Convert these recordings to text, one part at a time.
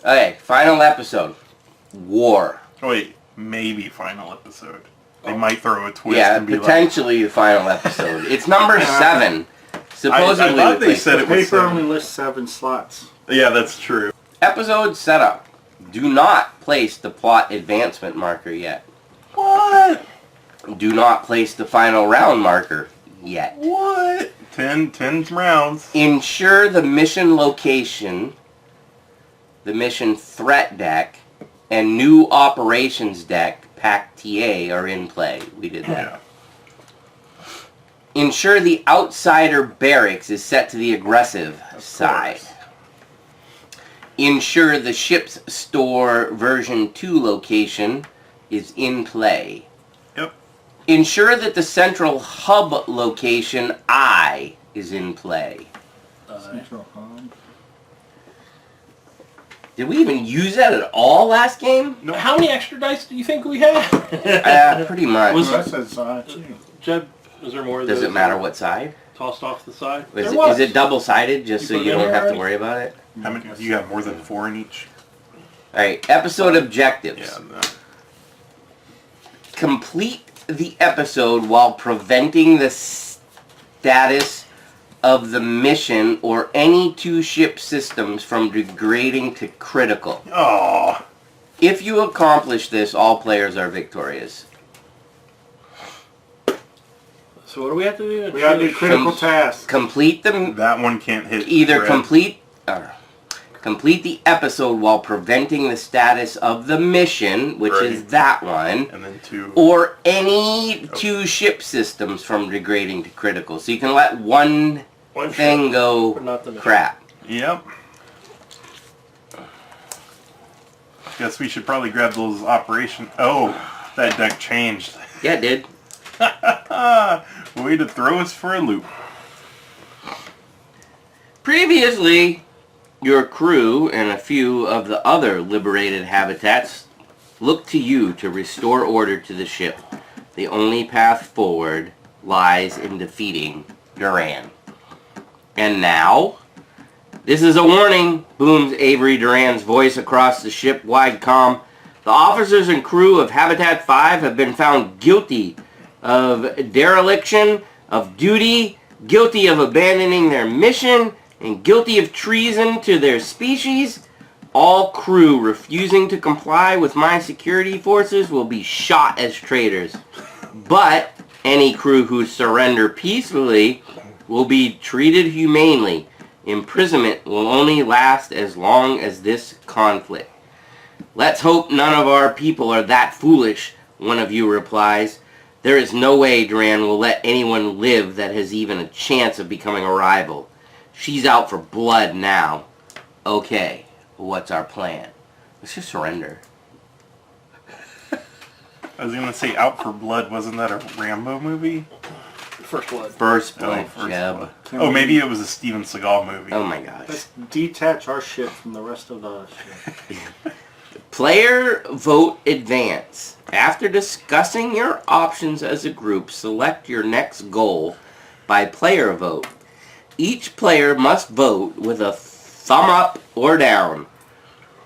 Okay, final episode. War. Oh, wait, maybe final episode. They might throw a twist Yeah, and be potentially the final episode. It's number 7. Supposedly, I thought they said it was Paper 7. only lists 7 slots. Yeah, that's true. Episode setup. Do not place the plot advancement marker yet. What? Do not place the final round marker yet. What? 10 rounds. Ensure the mission location, the mission threat deck, and new operations deck, Pack TA, are in play. We did that. Yeah. Ensure the outsider barracks is set to the aggressive side. Ensure the ship's store version 2 location is in play. Yep. Ensure that the central hub location I is in play. Central hub. Did we even use that at all last game? No. How many extra dice do you think we had? Pretty much. Was- That says side too. Jeb, is there more of Does those it matter what side? tossed off the side? Is it double-sided just You so put you it in don't there have to already? worry about it? How many? You got more than 4 in each? Alright, episode objectives. Yeah, no. Complete the episode while preventing the status of the mission or any 2 ship systems from degrading to critical. Oh. If you accomplish this, all players are victorious. So what do we have to do? We gotta do critical Com- tasks. Complete the That one can't hit. either red. complete the episode while preventing the status of the mission, which is Right. that one, And then 2. or any 2 ship systems from degrading to critical. So you can let one thing go but not the mission. crap. Yep. Guess we should probably grab those operation. Oh, that deck changed. Yeah, it did. Way to throw us for a loop. Previously, your crew and a few of the other liberated habitats looked to you to restore order to the ship. The only path forward lies in defeating Duran. And now, this is a warning, booms Avery Duran's voice across the ship-wide comm. The officers and crew of Habitat 5 have been found guilty of dereliction of duty, guilty of abandoning their mission, and guilty of treason to their species. All crew refusing to comply with my security forces will be shot as traitors. But any crew who surrender peacefully will be treated humanely. Imprisonment will only last as long as this conflict. Let's hope none of our people are that foolish, one of you replies. There is no way Duran will let anyone live that has even a chance of becoming a rival. She's out for blood now. Okay, what's our plan? Let's just surrender. I was gonna say Out for Blood. Wasn't that a Rambo movie? First blood. First blood, First Jeb. Blood. Oh, maybe it was a Steven Seagal movie. Oh my gosh. Let's detach our ship from the rest of the ship. Player vote advance. After discussing your options as a group, select your next goal by player vote. Each player must vote with a thumb up or down.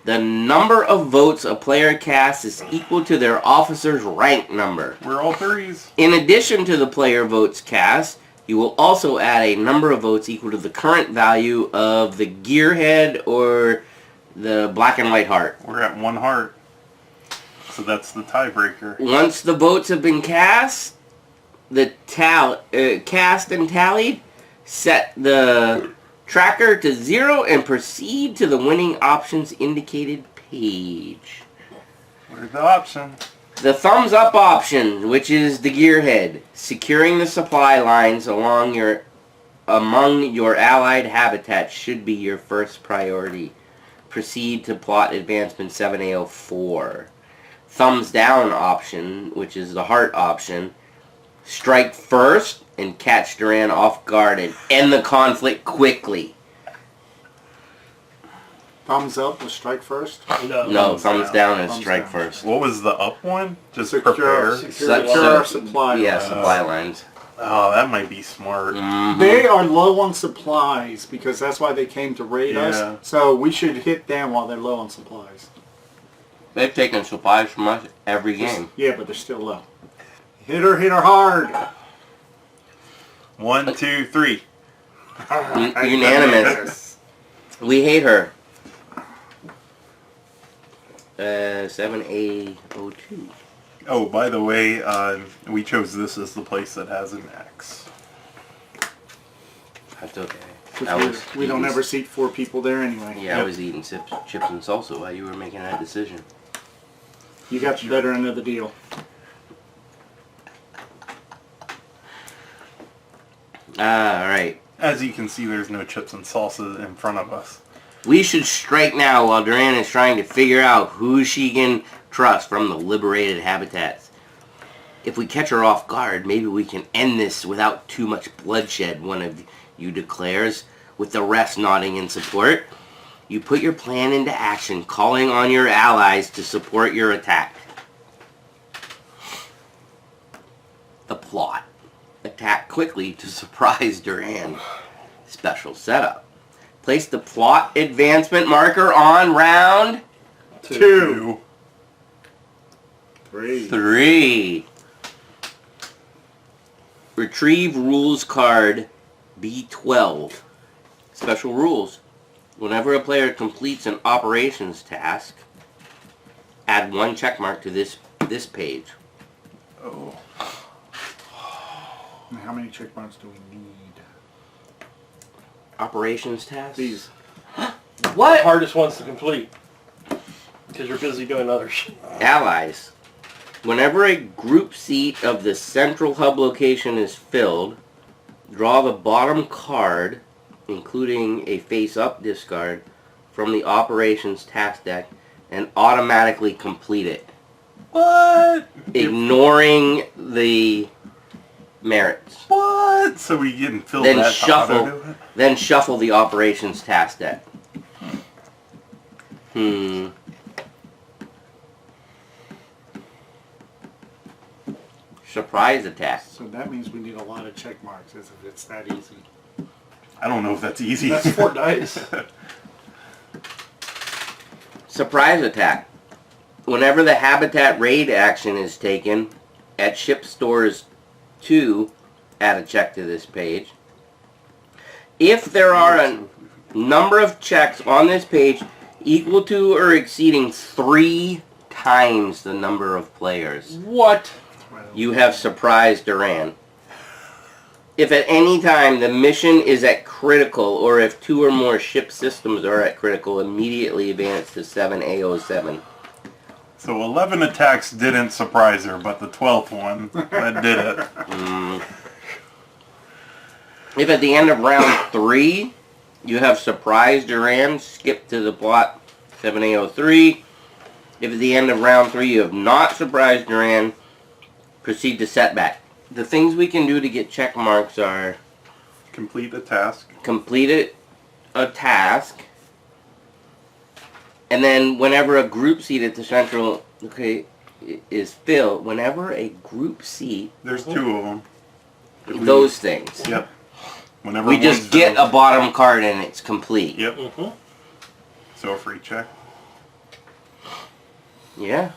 The number of votes a player casts is equal to their officer's rank number. We're all 3s. In addition to the player votes cast, you will also add a number of votes equal to the current value of the gearhead or the black and white heart. We're at 1 heart. So that's the tiebreaker. Once the votes have been cast, cast and tallied, set the tracker to 0 and proceed to the winning options indicated page. Where's the option? The thumbs up option, which is the gearhead, securing the supply lines among your allied habitats should be your first priority. Proceed to plot advancement 7A04. Thumbs down option, which is the heart option, strike first and catch Duran off guard and end the conflict quickly. Thumbs up to strike first. No, thumbs down and Thumbs strike down. first. What was the up one? Just Secure. prepare. Secure our supply. Yeah, lines. supply lines. Oh, that might be smart. Mhm. They are low on supplies because that's why they came to raid Yeah. us. So we should hit them while they're low on supplies. They've taken supplies from us every game. Yeah, but they're still low. Hit her hard. 1, 2, 3. Unanimous. We hate her. 7A02. Oh, by the way, we chose this as the place that has an X. That's okay. We don't ever seat 4 people there anyway. Yeah, I was eating chips and salsa while you were making that decision. You got the better end of the deal. Alright. As you can see, there's no chips and salsa in front of us. We should strike now while Duran is trying to figure out who she can trust from the liberated habitats. If we catch her off guard, maybe we can end this without too much bloodshed, one of you declares, with the rest nodding in support. You put your plan into action, calling on your allies to support your attack. The plot. Attack quickly to surprise Duran. Special setup. Place the plot advancement marker on round 2. 3. 3. Retrieve rules card B12. Special rules. Whenever a player completes an operations task, add 1 checkmark to this page. Oh. How many check marks do we need? Operations task? These. What? Hardest ones to complete. Because you're busy doing others. Allies. Whenever a group seat of the central hub location is filled, draw the bottom card, including a face-up discard, from the operations task deck and automatically complete it, What? ignoring the merits. What? So we can fill Then that shuffle. to auto-do it? Then shuffle the operations task deck. Surprise attack. So that means we need a lot of check marks as if it's that easy. I don't know if that's easy. That's 4 dice. Surprise attack. Whenever the habitat raid action is taken, at ship stores 2, add a check to this page. If there are a number of checks on this page equal to or exceeding 3 times the number of players, What? you have surprised Duran. If at any time the mission is at critical, or if 2 or more ship systems are at critical, immediately advance to 7A07. So 11 attacks didn't surprise her, but the 12th one, that did it. If at the end of round 3, you have surprised Duran, skip to the plot 7A03. If at the end of round 3 you have not surprised Duran, proceed to setback. The things we can do to get check marks are Complete the task. complete a task, and then whenever a group seat at the central is filled, whenever a group seat, There's 2 of them. those things. Yep. Whenever We just one's get done. a bottom card and it's complete. Yep. Mm-hmm. So a free check. Yeah.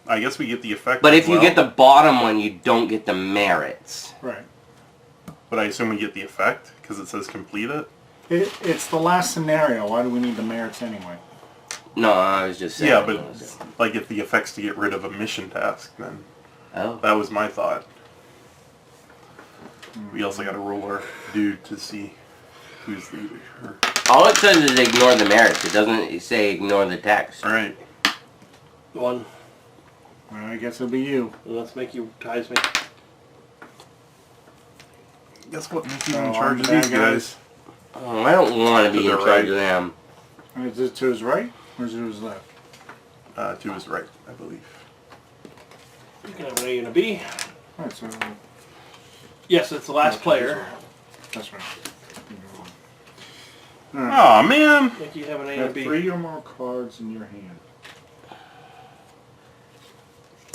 I guess we get the effect. But as if you well. get the bottom one, you don't get the merits. Right. But I assume we get the effect because it says complete it. It's the last scenario. Why do we need the merits anyway? No, I was just saying. Yeah, but like if the effect's to get rid of a mission task, then Oh. that was my thought. We also got to roll our dude to see who's leader. All it says is ignore the merits. It doesn't say ignore the text. All right. 1. Well, I guess it'll be you. Let's make you ties me. Guess what? Mickey's Oh, in I'm charge the of bad these guy. guys. Oh, I don't want to be in To the charge right. of them. Is it to his right or is it to his left? To his right, I believe. You can have an A and a B. Alright, so Yes, it's the last player. that's right. Oh man! Make you have an A You and a have B. 3 or more cards in your hand.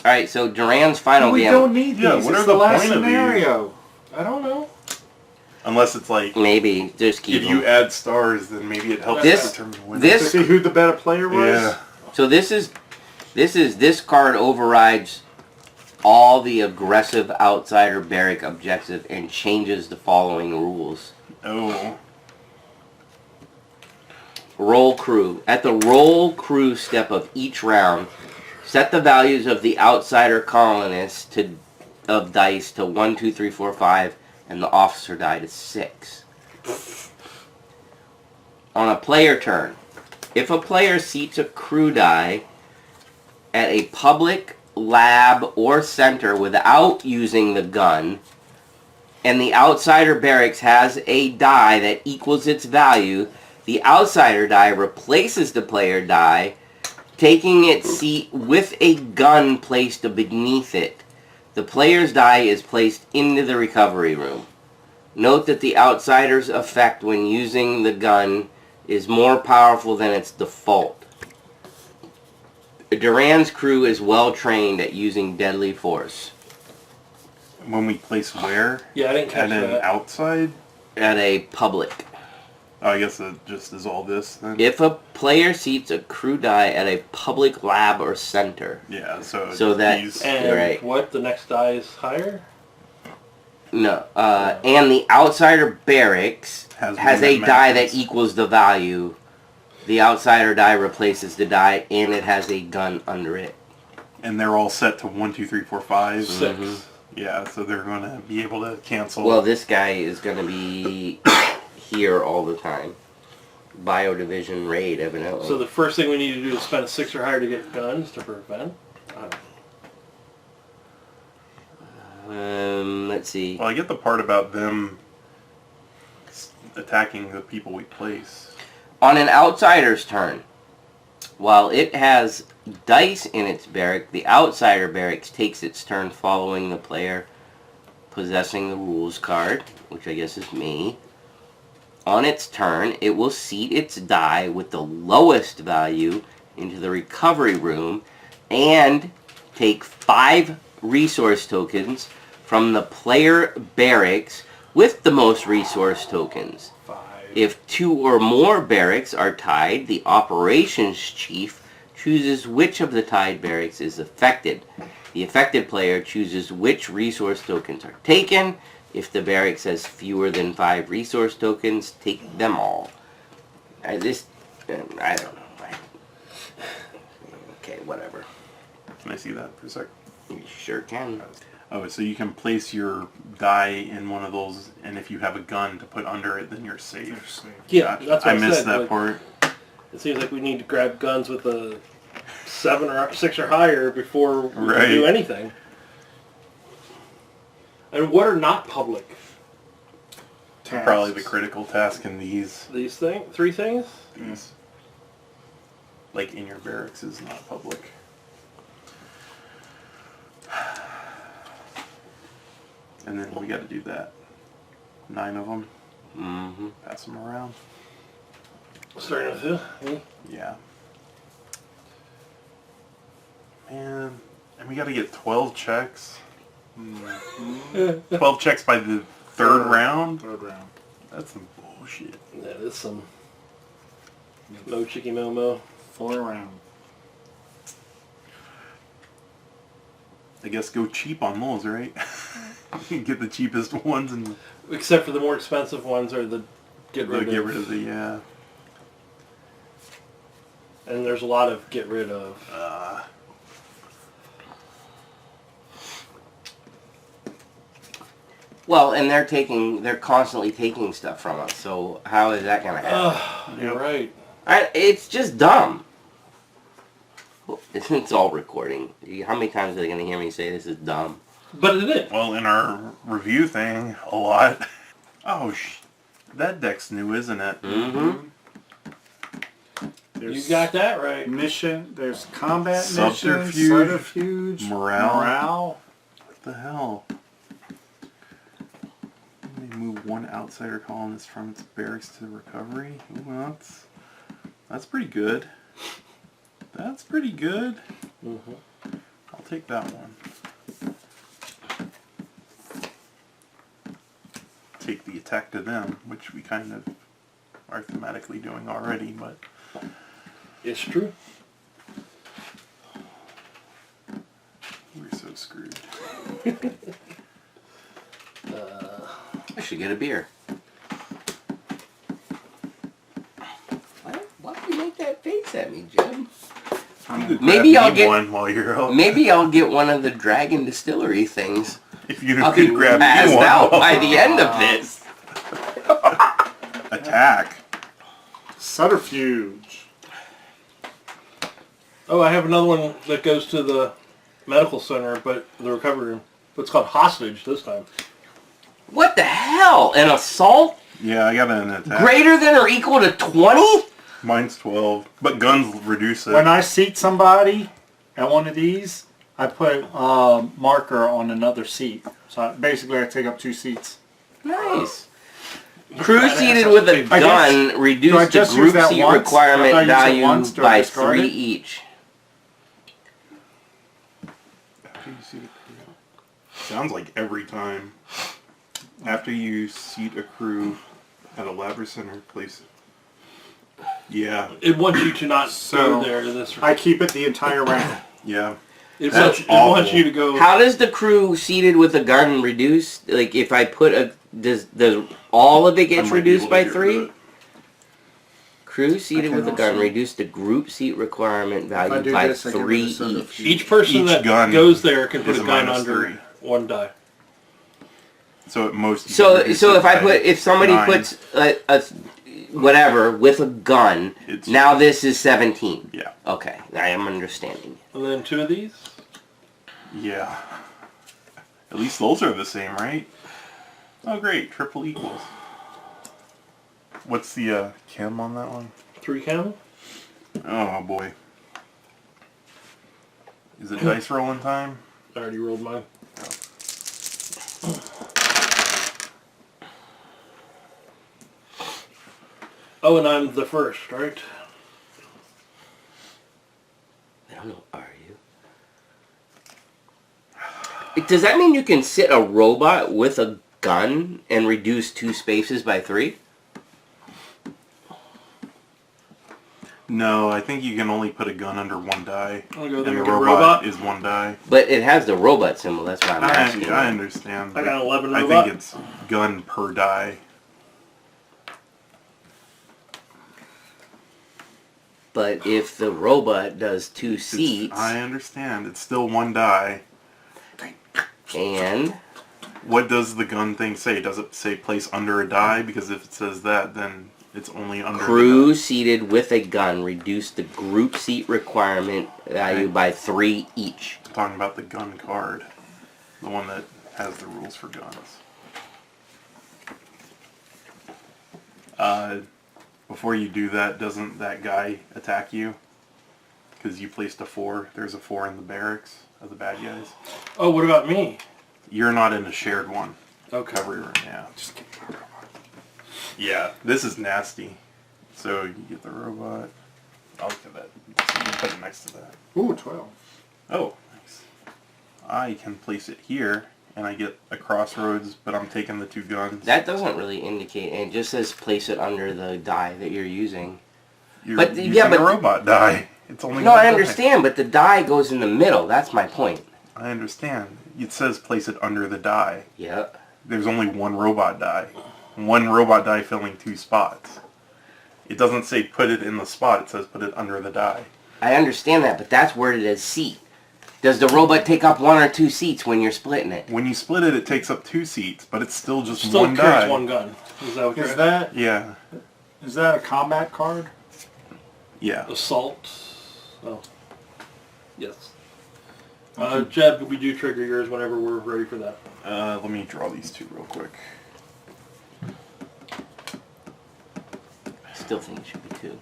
Alright, so Duran's final We game. don't need these. Yeah, what it's are the the last point of these? scenario. I don't know. Unless it's like, Maybe just keep if you them. add stars, then maybe it helps This- determine the winner. this- To see who the better player was? Yeah. So this card overrides all the aggressive outsider barrack objective and changes the following rules. Oh. Roll crew. At the roll crew step of each round, set the values of the outsider colonists of dice to 1, 2, 3, 4, 5, and the officer die to 6. On a player turn, if a player seats a crew die at a public, lab, or center without using the gun, and the outsider barracks has a die that equals its value, the outsider die replaces the player die, taking its seat with a gun placed beneath it. The player's die is placed into the recovery room. Note that the outsider's effect when using the gun is more powerful than its default. Duran's crew is well trained at using deadly force. When we place where? Yeah, I didn't catch And then that. outside? At a public. Oh, I guess it just is all this then? If a player seats a crew die at a public lab or center, Yeah, So that- these, And Right. what? The next die is higher? no, and the outsider barracks Has has one a that die that matches. equals the value. The outsider die replaces the die, and it has a gun under it. and they're all set to 1, 2, 3, 4, 5. 6. Mhm. Yeah, so they're going to be able to cancel. Well, this guy is going to be here all the time. Biodivision raid, evidently. So the first thing we need to do is spend a 6 or higher to get guns to prevent. Let's see. Well, I get the part about them attacking the people we place. On an outsider's turn, while it has dice in its barrack, the outsider barracks takes its turn following the player possessing the rules card, which I guess is me. On its turn, it will seat its die with the lowest value into the recovery room and take 5 resource tokens from the player barracks with the most resource tokens. 5. If 2 or more barracks are tied, the operations chief chooses which of the tied barracks is affected. The affected player chooses which resource tokens are taken. If the barracks has fewer than 5 resource tokens, take them all. I don't know. Okay, whatever. Can I see that for a sec? You sure can. Oh, so you can place your die in one of those, and if you have a gun to put under it, then you're safe. Yeah, Gotcha. that's what I missed said, that like, part. It seems like we need to grab guns with a 7 or 6 or higher before we Right. do anything. And what are not public? Tasks. Probably the critical task in these. These 3 things? These. Like in your barracks is not public. And then we got to do that. 9 of them. Mm-hmm. Pass them around. Starting with who? Me? Yeah. Man, and we got to get 12 checks. 12 checks by the third round. Third round. That's some bullshit. That is some no chicky mo. 4 round. I guess go cheap on those, right? Get the cheapest ones and Except for the more expensive ones are the get rid of. the And there's a lot of get rid of. Well, and they're constantly taking stuff from us, so how is that going to happen? You're right. It's just dumb. It's all recording. How many times are they going to hear me say this is dumb? But it is. well, in our review thing, a lot. Oh, that deck's new, isn't it? Mm-hmm. There's You got that right. mission. There's combat Subterfuge. missions. Subterfuge. Morale. Morale. What the hell? Let me move one outsider colonist from its barracks to recovery. Ooh, that's pretty good. That's pretty good. Mm-hmm. I'll take that one. take the attack to them, which we kind of are thematically doing already, but It's true. we're so screwed. I should get a beer. Why do you make that face at me, Jim? Maybe I'll get one while you're out. Maybe I'll get one of the Dragon Distillery things. If you I'll be could grab me passed one. out by the end of this. Attack. Subterfuge. Oh, I have another one that goes to the medical center, but the recovery room. But it's called hostage this time. What the hell? An assault Yeah, I got an attack. greater than or equal to 20? Mine's 12, but guns reduce it. When I seat somebody at one of these, I put a marker on another seat. So basically I take up 2 seats. Nice. Crew seated with a I guess- gun do I reduced the just use group that seat once? I requirement thought you said value once. Do I by discard 3 it? each. After you seat a crew. Sounds like every time. After you seat a crew at a Labor Center, place. Yeah, It wants you to not So, go there to this. I keep it the entire round. yeah. It That's wants awful. you to go. How does the crew seated with a gun reduce? Like, if I put a... Does all of it I gets might be reduced able to by get rid of 3? it. Crew seated can with a gun also- reduce the group seat requirement I value do by this, I get 3 rid of soda. each. Each person Each that gun goes there can put is a a gun minus under 3. 1 die. So at most. you So, can reduce so it if I by put, if somebody 9. puts a whatever with a gun, It's- now this is 17. Yeah. Okay, I am understanding. And then 2 of these. Yeah. At least those are the same, right? Oh, great. Triple equals. What's the chem on that one? 3 camel. Oh, boy. Is it dice rolling time? I already rolled mine. Oh, and I'm the first, right? I don't know, are you? Does that mean you can sit a robot with a gun and reduce 2 spaces by 3? No, I think you can only put a gun under 1 die. I'll go And there the and get a robot robot. is 1 die. But it has the robot symbol, that's why I'm asking. I understand. I got 11 I robot. think it's gun per die. But if the robot does 2 It's- seats, I understand. It's still 1 die. and What does the gun thing say? Does it say place under a die? Because if it says that, then it's only under the crew die. seated with a gun reduce the group seat requirement value by 3 each. I'm talking about the gun card. The one that has the rules for guns. Before you do that, doesn't that guy attack you? Because you placed a 4. There's a 4 in the barracks of the bad guys. Oh, what about me? You're not in a shared one. Okay. Recovery room, yeah. Just get the robot. Yeah, this is nasty. So you get the robot. I'll look at that. So you can put it next to that. Ooh, 12. Oh, nice. I can place it here, and I get a crossroads, but I'm taking the 2 guns. That doesn't really indicate, it just says place it under the die that you're using. You're but- using yeah, but- a robot die. It's only No, one I die. understand, but the die goes in the middle, that's my point. I understand. It says place it under the die. Yep. There's only 1 robot die. 1 robot die filling 2 spots. It doesn't say put it in the spot. It says put it under the die. I understand that, but that's worded as seat. Does the robot take up 1 or 2 seats when you're splitting it? When you split it, it takes up 2 seats, but it's still just Still 1 carries die. 1 gun. Is that what you're Is that Yeah. a combat card? Yeah. assault? Oh. Yes. Jeb, we do trigger yours whenever we're ready for that. Let me draw these 2 real quick. I still think it should be 2.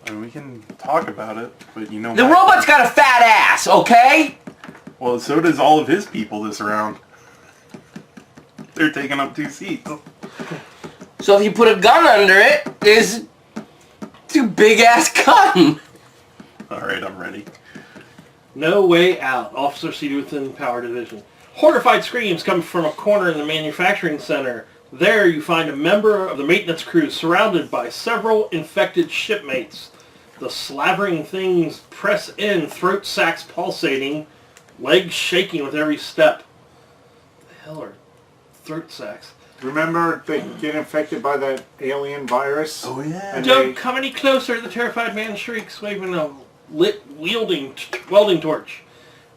I mean, we can talk about it, but you know... The robot's got a fat ass, okay? Well, so does all of his people this round. They're taking up 2 seats. So if you put a gun under it, there's 2 big ass gun. Alright, I'm ready. No way out. Officer seated within power division. Horrified screams come from a corner in the manufacturing center. There you find a member of the maintenance crew surrounded by several infected shipmates. The slavering things press in, throat sacs pulsating, legs shaking with every step. What the hell are throat sacs? Remember they get infected by that alien virus? Oh yeah. And Don't come any closer, the terrified man shrieks, waving a lit welding torch.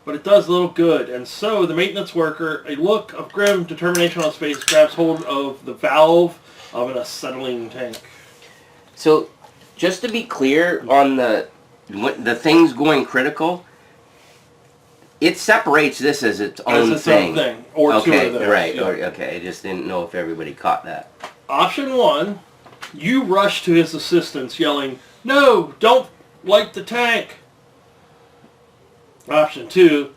But it does little good, and so the maintenance worker, a look of grim determination on his face, grabs hold of the valve of an acetylene tank. So, just to be clear on the things going critical, it separates this as its own It's its thing. own thing. Or two Okay, of those. right. yeah. Okay, I just didn't know if everybody caught that. Option 1, you rush to his assistance yelling, "No, don't light the tank." Option 2,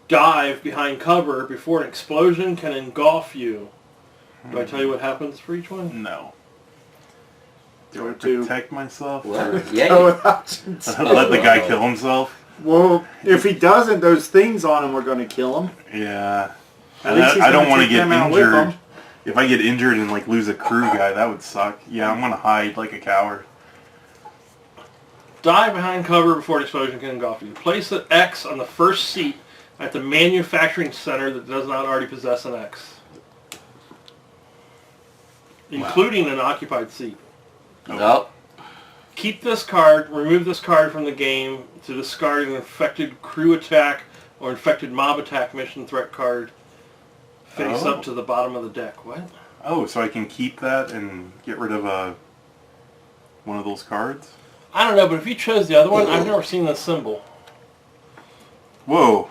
dive behind cover before an explosion can engulf you. Do I tell you what happens for each one? No. Do I Or two. protect myself? Well, Or yeah. Oh, options. let the guy kill himself? Well, if he doesn't, those things on him are going to kill him. Yeah. At least he's I don't gonna want to take get them out with injured. him. If I get injured and like lose a crew guy, that would suck. Yeah, I'm gonna hide like a coward. Dive behind cover before an explosion can engulf you. Place the X on the first seat at the manufacturing center that does not already possess an X, including an occupied seat. No. Keep this card, remove this card from the game to discard an infected crew attack or infected mob attack mission threat card. Face Oh. up to the bottom of the deck. What? Oh, so I can keep that and get rid of one of those cards? I don't know, but if you chose the other one, I've never seen this symbol. Whoa.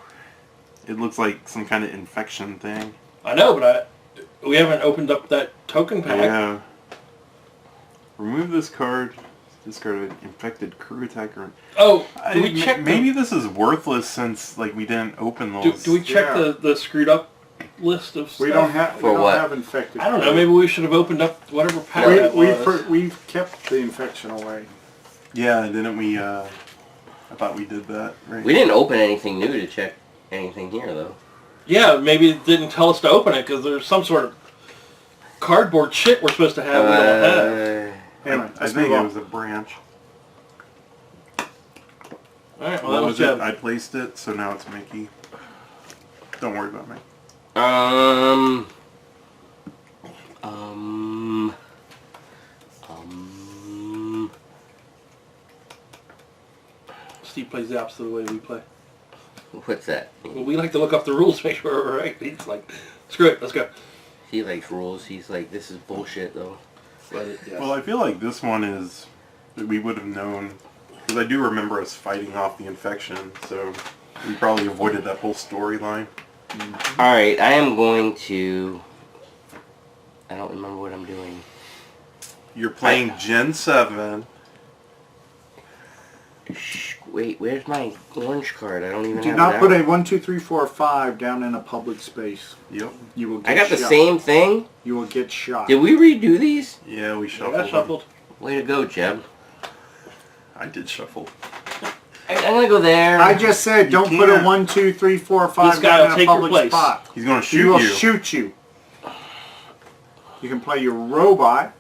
It looks like some kind of infection thing. I know, but we haven't opened up that token pack. Yeah. Remove this card. Discard an infected crew attacker. Oh, do we check maybe this is worthless since like we didn't open those. do we check Yeah. the screwed up list of stuff? We don't have. For we don't what? have infected. I don't know. Maybe we should have opened up whatever pack that was. We've kept the infection away. Yeah, didn't we? I thought we did that, right? We didn't open anything new to check anything here, though. Yeah, maybe it didn't tell us to open it because there's some sort of cardboard shit we're supposed to have. We don't have. Anyway, I let's think move it on. was a branch. All right, well, What that was was it? Jeb. I placed it, so now it's Mickey. Don't worry about me. Um. Steve plays the opposite of the way we play. What's that? Well, we like to look up the rules to make sure we're right. He's like, screw it, let's go. He likes rules. He's like, this is bullshit, though. But yeah. Well, I feel like this one is that we would have known because I do remember us fighting off the infection, so we probably avoided that whole storyline. Alright, I am going to... I don't remember what I'm doing. You're playing Gen 7. Shh, wait, where's my orange card? I don't even Do have not it put out. a 1, 2, 3, 4, 5 down in a public space. Yep. You will get I got the shot. same thing. You will get shot. Did we redo these? Yeah, we I shuffled. got them. shuffled. Way to go, Jeb. I did shuffle. I'm gonna go there. I just said don't put a can't. 1, 2, 3, 4, 5 This guy down will in take a your public place. spot. He's gonna He shoot will you. shoot you. You can play your robot.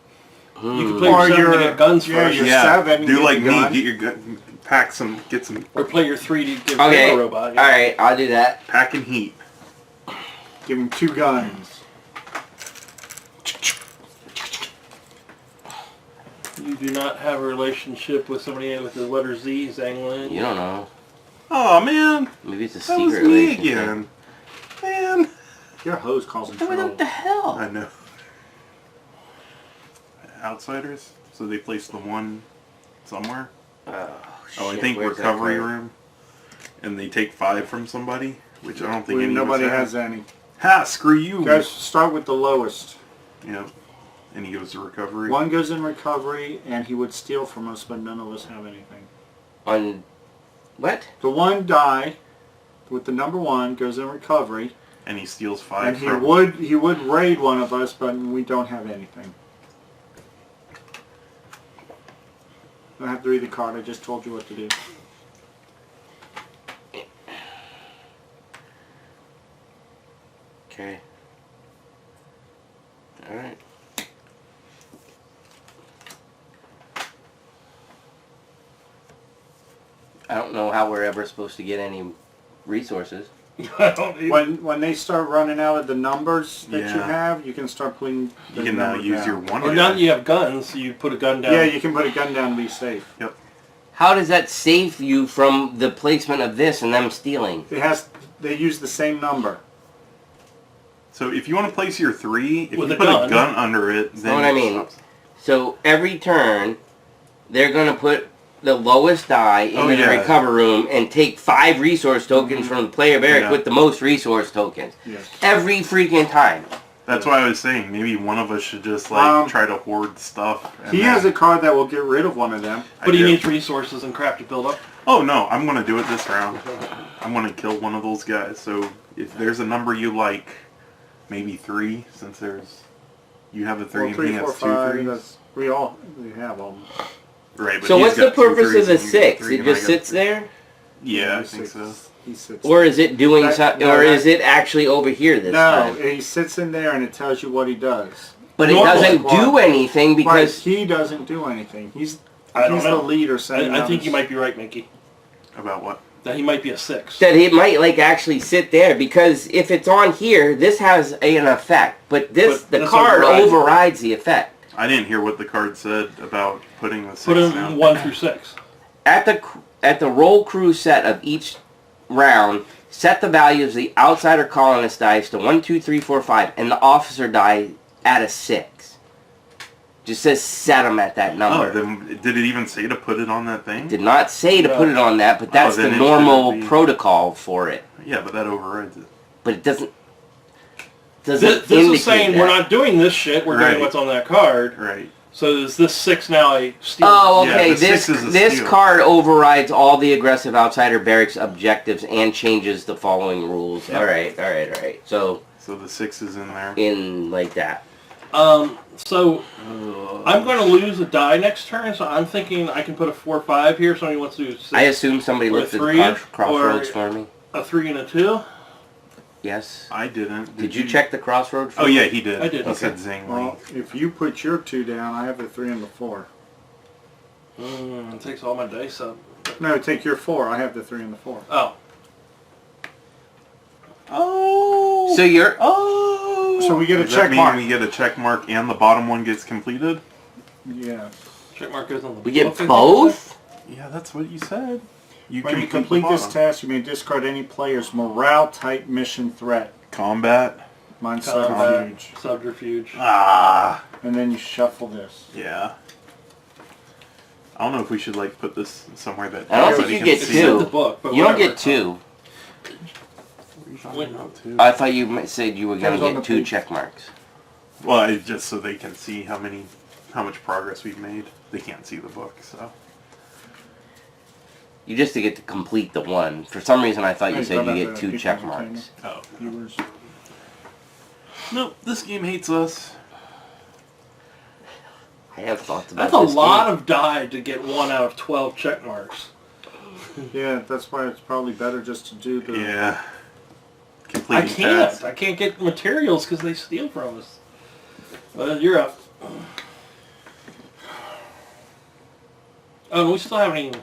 You can play Or your 7 your- to get guns yeah, first. your- Yeah. 7, Do get like the me. gun. Get your gun. Pack some. Get some. Or play your 3 to give Okay. him a robot. Yeah. Alright, I'll do that. Pack and heat. Give him 2 guns. You do not have a relationship with somebody with the letter Z, Zanglin. You don't know. Oh man, Maybe it's a that secret was me relationship. again. Man. Your hose causing What trouble. the hell? I know. Outsiders. So they placed the one somewhere. Oh, I shit, think where's that recovery card? room. And they take 5 from somebody, which I don't think Well, any nobody of us has have. any. Ha! Screw you. Guys, start with the lowest. Yep. And he goes to recovery. One goes in recovery, and he would steal from us, but none of us have anything. On... What? The one die with the number 1 goes in recovery, And he steals 5 and from. he would raid one of us, but we don't have anything. I don't have to read the card. I just told you what to do. Okay. Alright. I don't know how we're ever supposed to get any resources. I don't even... When they start running out of the numbers that you Yeah. have, you can start putting You the can now number use down. your one. Well, now that you have guns, you put a gun down. Yeah, you can put a gun down to be safe. Yep. How does that save you from the placement of this and them stealing? They use the same number. So if you want to place your 3, if With you a put gun. a gun under it, then what I it mean. stops. So every turn, they're going to put the lowest die into Oh, the yeah. recover room and take 5 resource tokens from the player barrack Yeah. with the most resource tokens. Yes. Every freaking time. That's why I was saying maybe one of us should just like try to hoard stuff. And He then- has a card that will get rid of one of them. I But he do. needs resources and crap to build up. Oh no, I'm gonna do it this round. I'm gonna kill one of those guys. So if there's a number you like, maybe 3, since you have a 3 Well, and 3, he 4, has 2 5. 3s. We have them. Right. But So he's what's got the 2 purpose 3s of the and you got 6? 3 It and I just got sits 3. there? Yeah, I he think so. He sits. Or is it doing That- something? no, Or that- is it actually over here this No, time? he sits in there and it tells you what he does. But it Normal doesn't squad. do anything because... But he doesn't do anything. He's I don't the know. leader. Sending I out think his- you might be right, Mickey. About what? That he might be a 6. That it might like actually sit there because if it's on here, this has an effect. But the this card overrides it. overrides the effect. I didn't hear what the card said about putting the 6 Put him down. 1 through 6. At the roll crew set of each round, set the values of the outsider colonist dice to 1, 2, 3, 4, 5, and the officer die at a 6. Just says set them at that Oh, number. then did it even say to put it on that thing? Did not say to put it on that, but that's then the it normal shouldn't be. protocol for it. Yeah, but that overrides it. But it doesn't. This indicate is saying that. we're not doing this shit. We're Right. doing what's on that card. Right. So is this 6 now a steal? Oh, Yeah, okay. the this 6 is a this steal. card overrides all the aggressive outsider barracks objectives and changes the following rules. Yeah. All right. So So the 6 is in there. in like that. So I'm going to lose a die next turn. So I'm thinking I can put a 4, 5 here. Somebody wants to do 6, I assume somebody or looked at 3, the crossroads or- for me. a 3 and a 2. Yes. I didn't. Did you check the crossroad for Oh me? yeah, he did. I did. He Okay. said Zing. Well, if you put your 2 down, I have the 3 and the 4. It takes all my dice up. No, take your 4. I have the 3 and the 4. Oh. Oh. So you're Oh. So we get a Does check that mean mark. we get a check mark and the bottom one gets completed? Yeah. Check mark goes on the we get book, I think. both. Yeah, that's what you said. You When you complete complete the this bottom. task, you may discard any player's morale type mission threat. Combat. Mine's Combat. subterfuge. Subterfuge. Ah. And then you shuffle this. Yeah. I don't know if we should like put this somewhere that I don't think everybody you can get see. It's in two. the book, but You don't whatever. get 2. What are you talking about, too? I thought you said you were going Depends to on get the 2 page. check marks. Well, it's just so they can see how much progress we've made. They can't see the book, so. You just to get to complete the one. For some reason, I thought you Hey, said how you about get the 2 people check entertainment? marks. Oh. Viewers. Nope, this game hates us. I have thoughts about That's a this lot game. of die to get 1 out of 12 check marks. Yeah, that's why it's probably better just to do the... Yeah. I Completing can't. tasks. I can't get materials because they steal from us. You're up. Oh, and we still haven't even...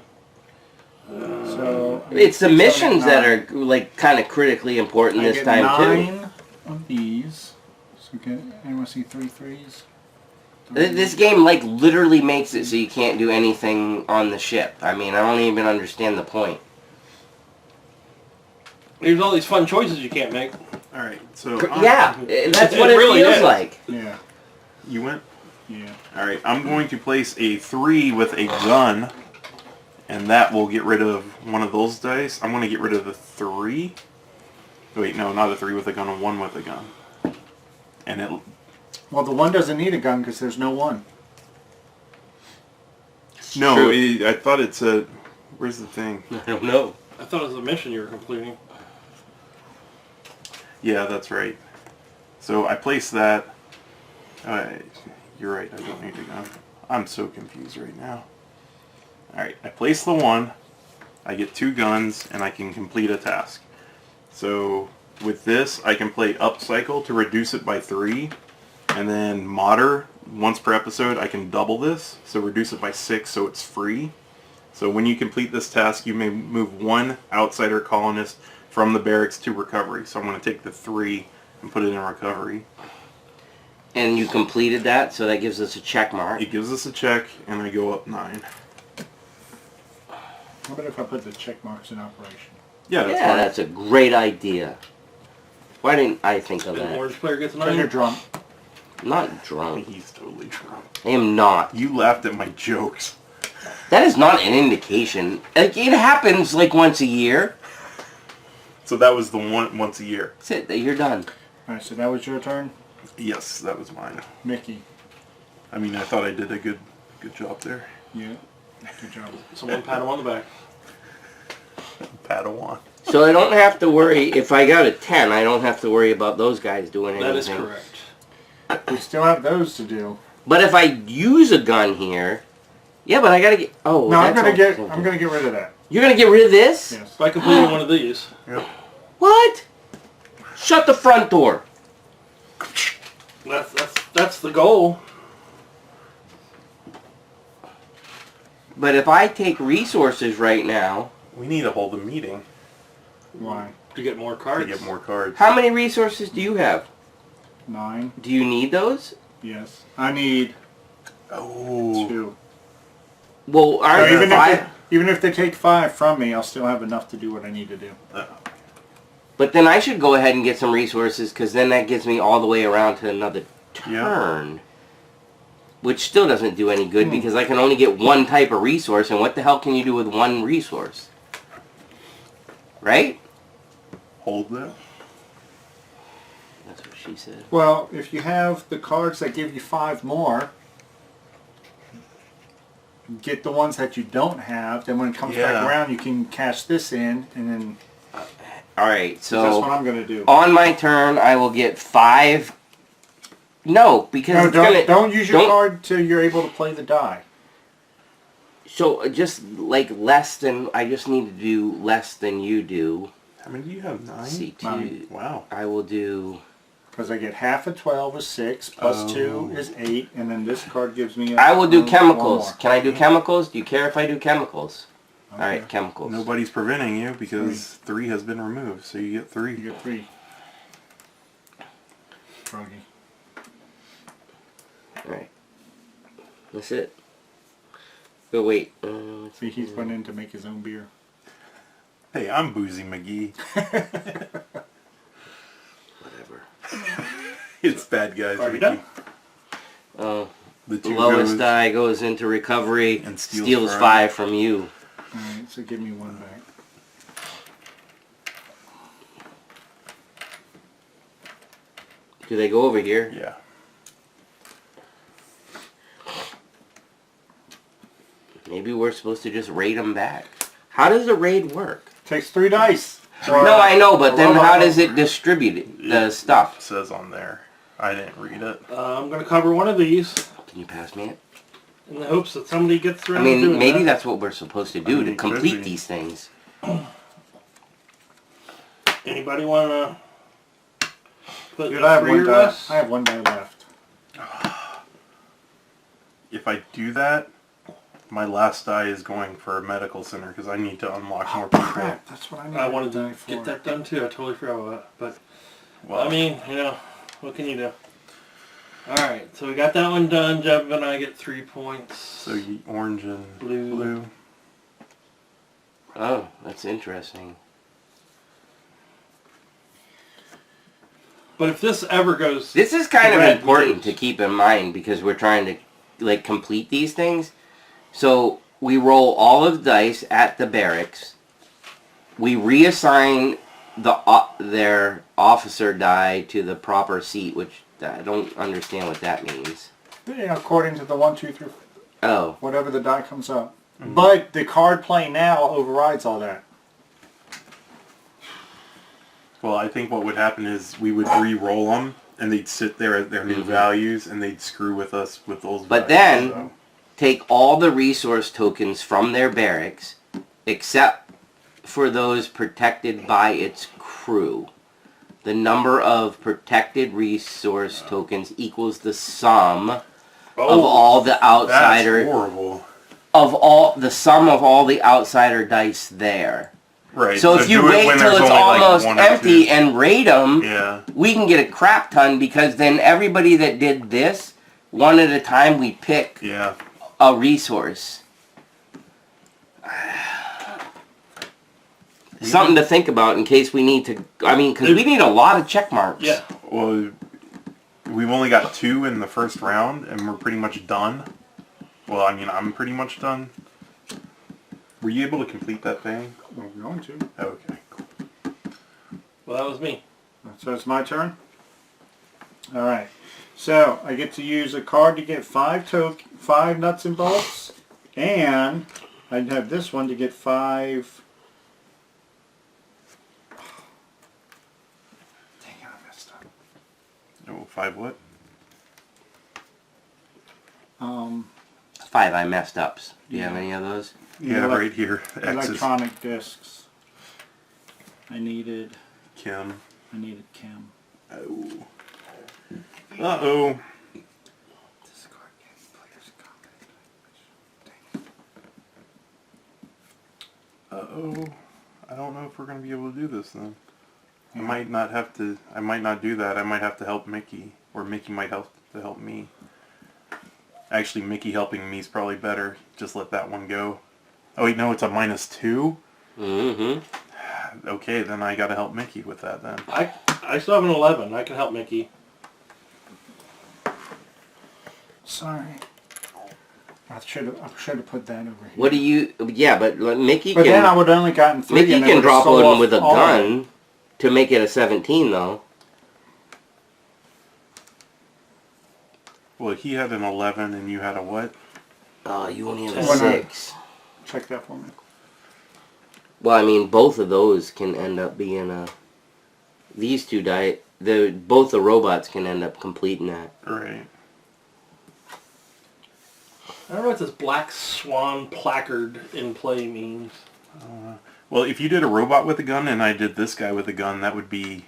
So... It's the missions that 9. are like kind of critically important I this get time too. 9 of these. So get, anyone see 3 threes? This game like literally makes it so you can't do anything on the ship. I mean, I don't even understand the point. There's all these fun choices you can't make. Alright, so. Yeah, that's what It it really feels is. like. Yeah. You went? Yeah. Alright, I'm going to place a 3 with a gun. And that will get rid of one of those dice. I'm going to get rid of the 3. Wait, no, not a 3 with a gun, a 1 with a gun. And it... Well, the 1 doesn't need a gun because there's no 1. No, True. I thought it said... Where's the thing? I don't know. I thought it was a mission you were completing. Yeah, that's right. So I placed that. You're right, I don't need a gun. I'm so confused right now. Alright, I place the 1. I get 2 guns, and I can complete a task. So With this, I can play up cycle to reduce it by 3, and then modder once per episode. I can double this, so reduce it by 6, so it's free. So when you complete this task, you may move 1 outsider colonist from the barracks to recovery. So I'm going to take the 3 and put it in recovery. And you completed that, so that gives us a check mark. It gives us a check, and I go up 9. How about if I put the check marks in operation? Yeah, that's Yeah, fine. that's a great idea. Why didn't I think of The that? orange player gets Because you're 9. drunk. I'm not drunk. He's totally drunk. I am not. You laughed at my jokes. That is not an indication. Like, it happens like once a year. So that was the one once a year. That's it. You're done. Alright, so that was your turn, Yes, that was mine. Mickey. I mean, I thought I did a good job there. Yeah. Good job. Someone pat him on the back. Padawan. So I don't have to worry. If I got a 10, I don't have to worry about those guys doing anything. That is correct. We still have those to do. But if I use a gun here, yeah, but I gotta get. Oh, No, I'm that's gonna all- get rid of that. You're gonna get rid of this? Yes. By completing one of these. Yep. What? Shut the front door. That's the goal. But if I take resources right now, We need to hold a meeting Why? To get more to cards. get more cards. how many resources do you have? 9. Do you need those? Yes. I need Oh. 2. Well, So aren't there five? even if they take 5 from me, I'll still have enough to do what I need to do. But then I should go ahead and get some resources, because then that gets me all the way around to another turn. Which still doesn't do any good, because I can only get one type of resource, and what the hell can you do with one resource? Right? Hold that. That's what she said. Well, if you have the cards that give you 5 more, get the ones that you don't have, then when it comes back Yeah. around, you can cash this in, and then Alright, that's what so I'm going to do. on my turn, I will get 5. No, because No, it's gonna, don't use your don't- card till you're able to play the die. So just like less than, I just need to do less than you do. How many do you have? 9? C2. 9. Wow. I will do. Because I get half of 12 is 6, plus 2 is 8, and then this card gives me I will do one chemicals. more. Can I do chemicals? Do you care if I do chemicals? Okay. Alright, chemicals. Nobody's preventing you because 3 has been removed, so you get 3. You get 3. Froggy. Alright. That's it. But wait. Let's See, he's went in to make his own beer. Hey, I'm Boozy McGee. whatever. It's bad guys. Are you Ricky. done? Oh. The The 2 lowest goes. die goes into recovery And steals steals 5 from you. Alright, so give me 1 back. Do they go over here? Yeah. Maybe we're supposed to just raid them back. How does a raid work? Takes 3 dice. No, I know, but then Well, how does it distribute it, the It stuff? says on there. I didn't read it. I'm going to cover one of these Can you pass me it? in the hopes that somebody gets I around to mean, doing maybe that. that's what we're supposed to do I mean, to it could complete be. these things. Anybody want to put Dude, I have 3 one or die. less? I have 1 die left. If I do that, my last die is going for a medical center because I need to unlock more people. Crap, that's what I need I wanted die to for. get that done too. I totally forgot about that. But, Well, I mean, you know, what can you do? Alright, so we got that one done. Jeb and I get 3 points. so you, orange and Blue. blue. Oh, that's interesting. But if this ever goes... This is kind of Red, important lose. to keep in mind because we're trying to like complete these things. So we roll all of the dice at the barracks. We reassign their officer die to the proper seat, which I don't understand what that means. Yeah, according to the 1, 2, 3, Oh, whatever the die comes up. But the card play now overrides all that. Well, I think what would happen is we would re-roll them, and they'd sit there at their new values, and they'd screw with us with those But values, then- so. take all the resource tokens from their barracks, except for those protected by its crew. The number of protected resource tokens equals the sum of all the outsider... That's horrible. The sum of all the outsider dice there. Right. So if you wait till it's almost empty and raid them, we can get a crap ton, because then everybody that did this, one at a time, we pick a resource. Something to think about in case we need to... I mean, because we need a lot of check marks. Yeah. Well, we've only got 2 in the first round, and we're pretty much done. Well, I mean, I'm pretty much done. Were you able to complete that thing? I'm going to. Okay, cool. Well, that was me. So it's my turn? Alright. So, I get to use a card to get 5 nuts and bolts. And I'd have this one to get 5... Dang it, I messed up. Oh, 5 what? 5 I messed ups. Do you have any of those? Yeah, right here. Electronic discs. I needed Kim. Kim. Oh. Uh-oh. Uh-oh. I don't know if we're going to be able to do this then. I might not do that. I might have to help Mickey. Or Mickey might have to help me. Actually, Mickey helping me is probably better. Just let that one go. Oh wait, no, it's a -2? Mm-hmm. Okay, then I gotta help Mickey with that then. I still have an 11. I can help Mickey. Sorry. I should have put that over here. What do you... Yeah, but Mickey But can... then I would only gotten 3. Mickey can drop load him with a gun to make it a 17, though. Well, he had an 11 and you had a what? You only have a 10. 6. Check that for me. Well, I mean, both of those can end up being a... These two both the robots can end up completing that. Right. I don't know what this black swan placard in play means. Well, if you did a robot with a gun and I did this guy with a gun, that would be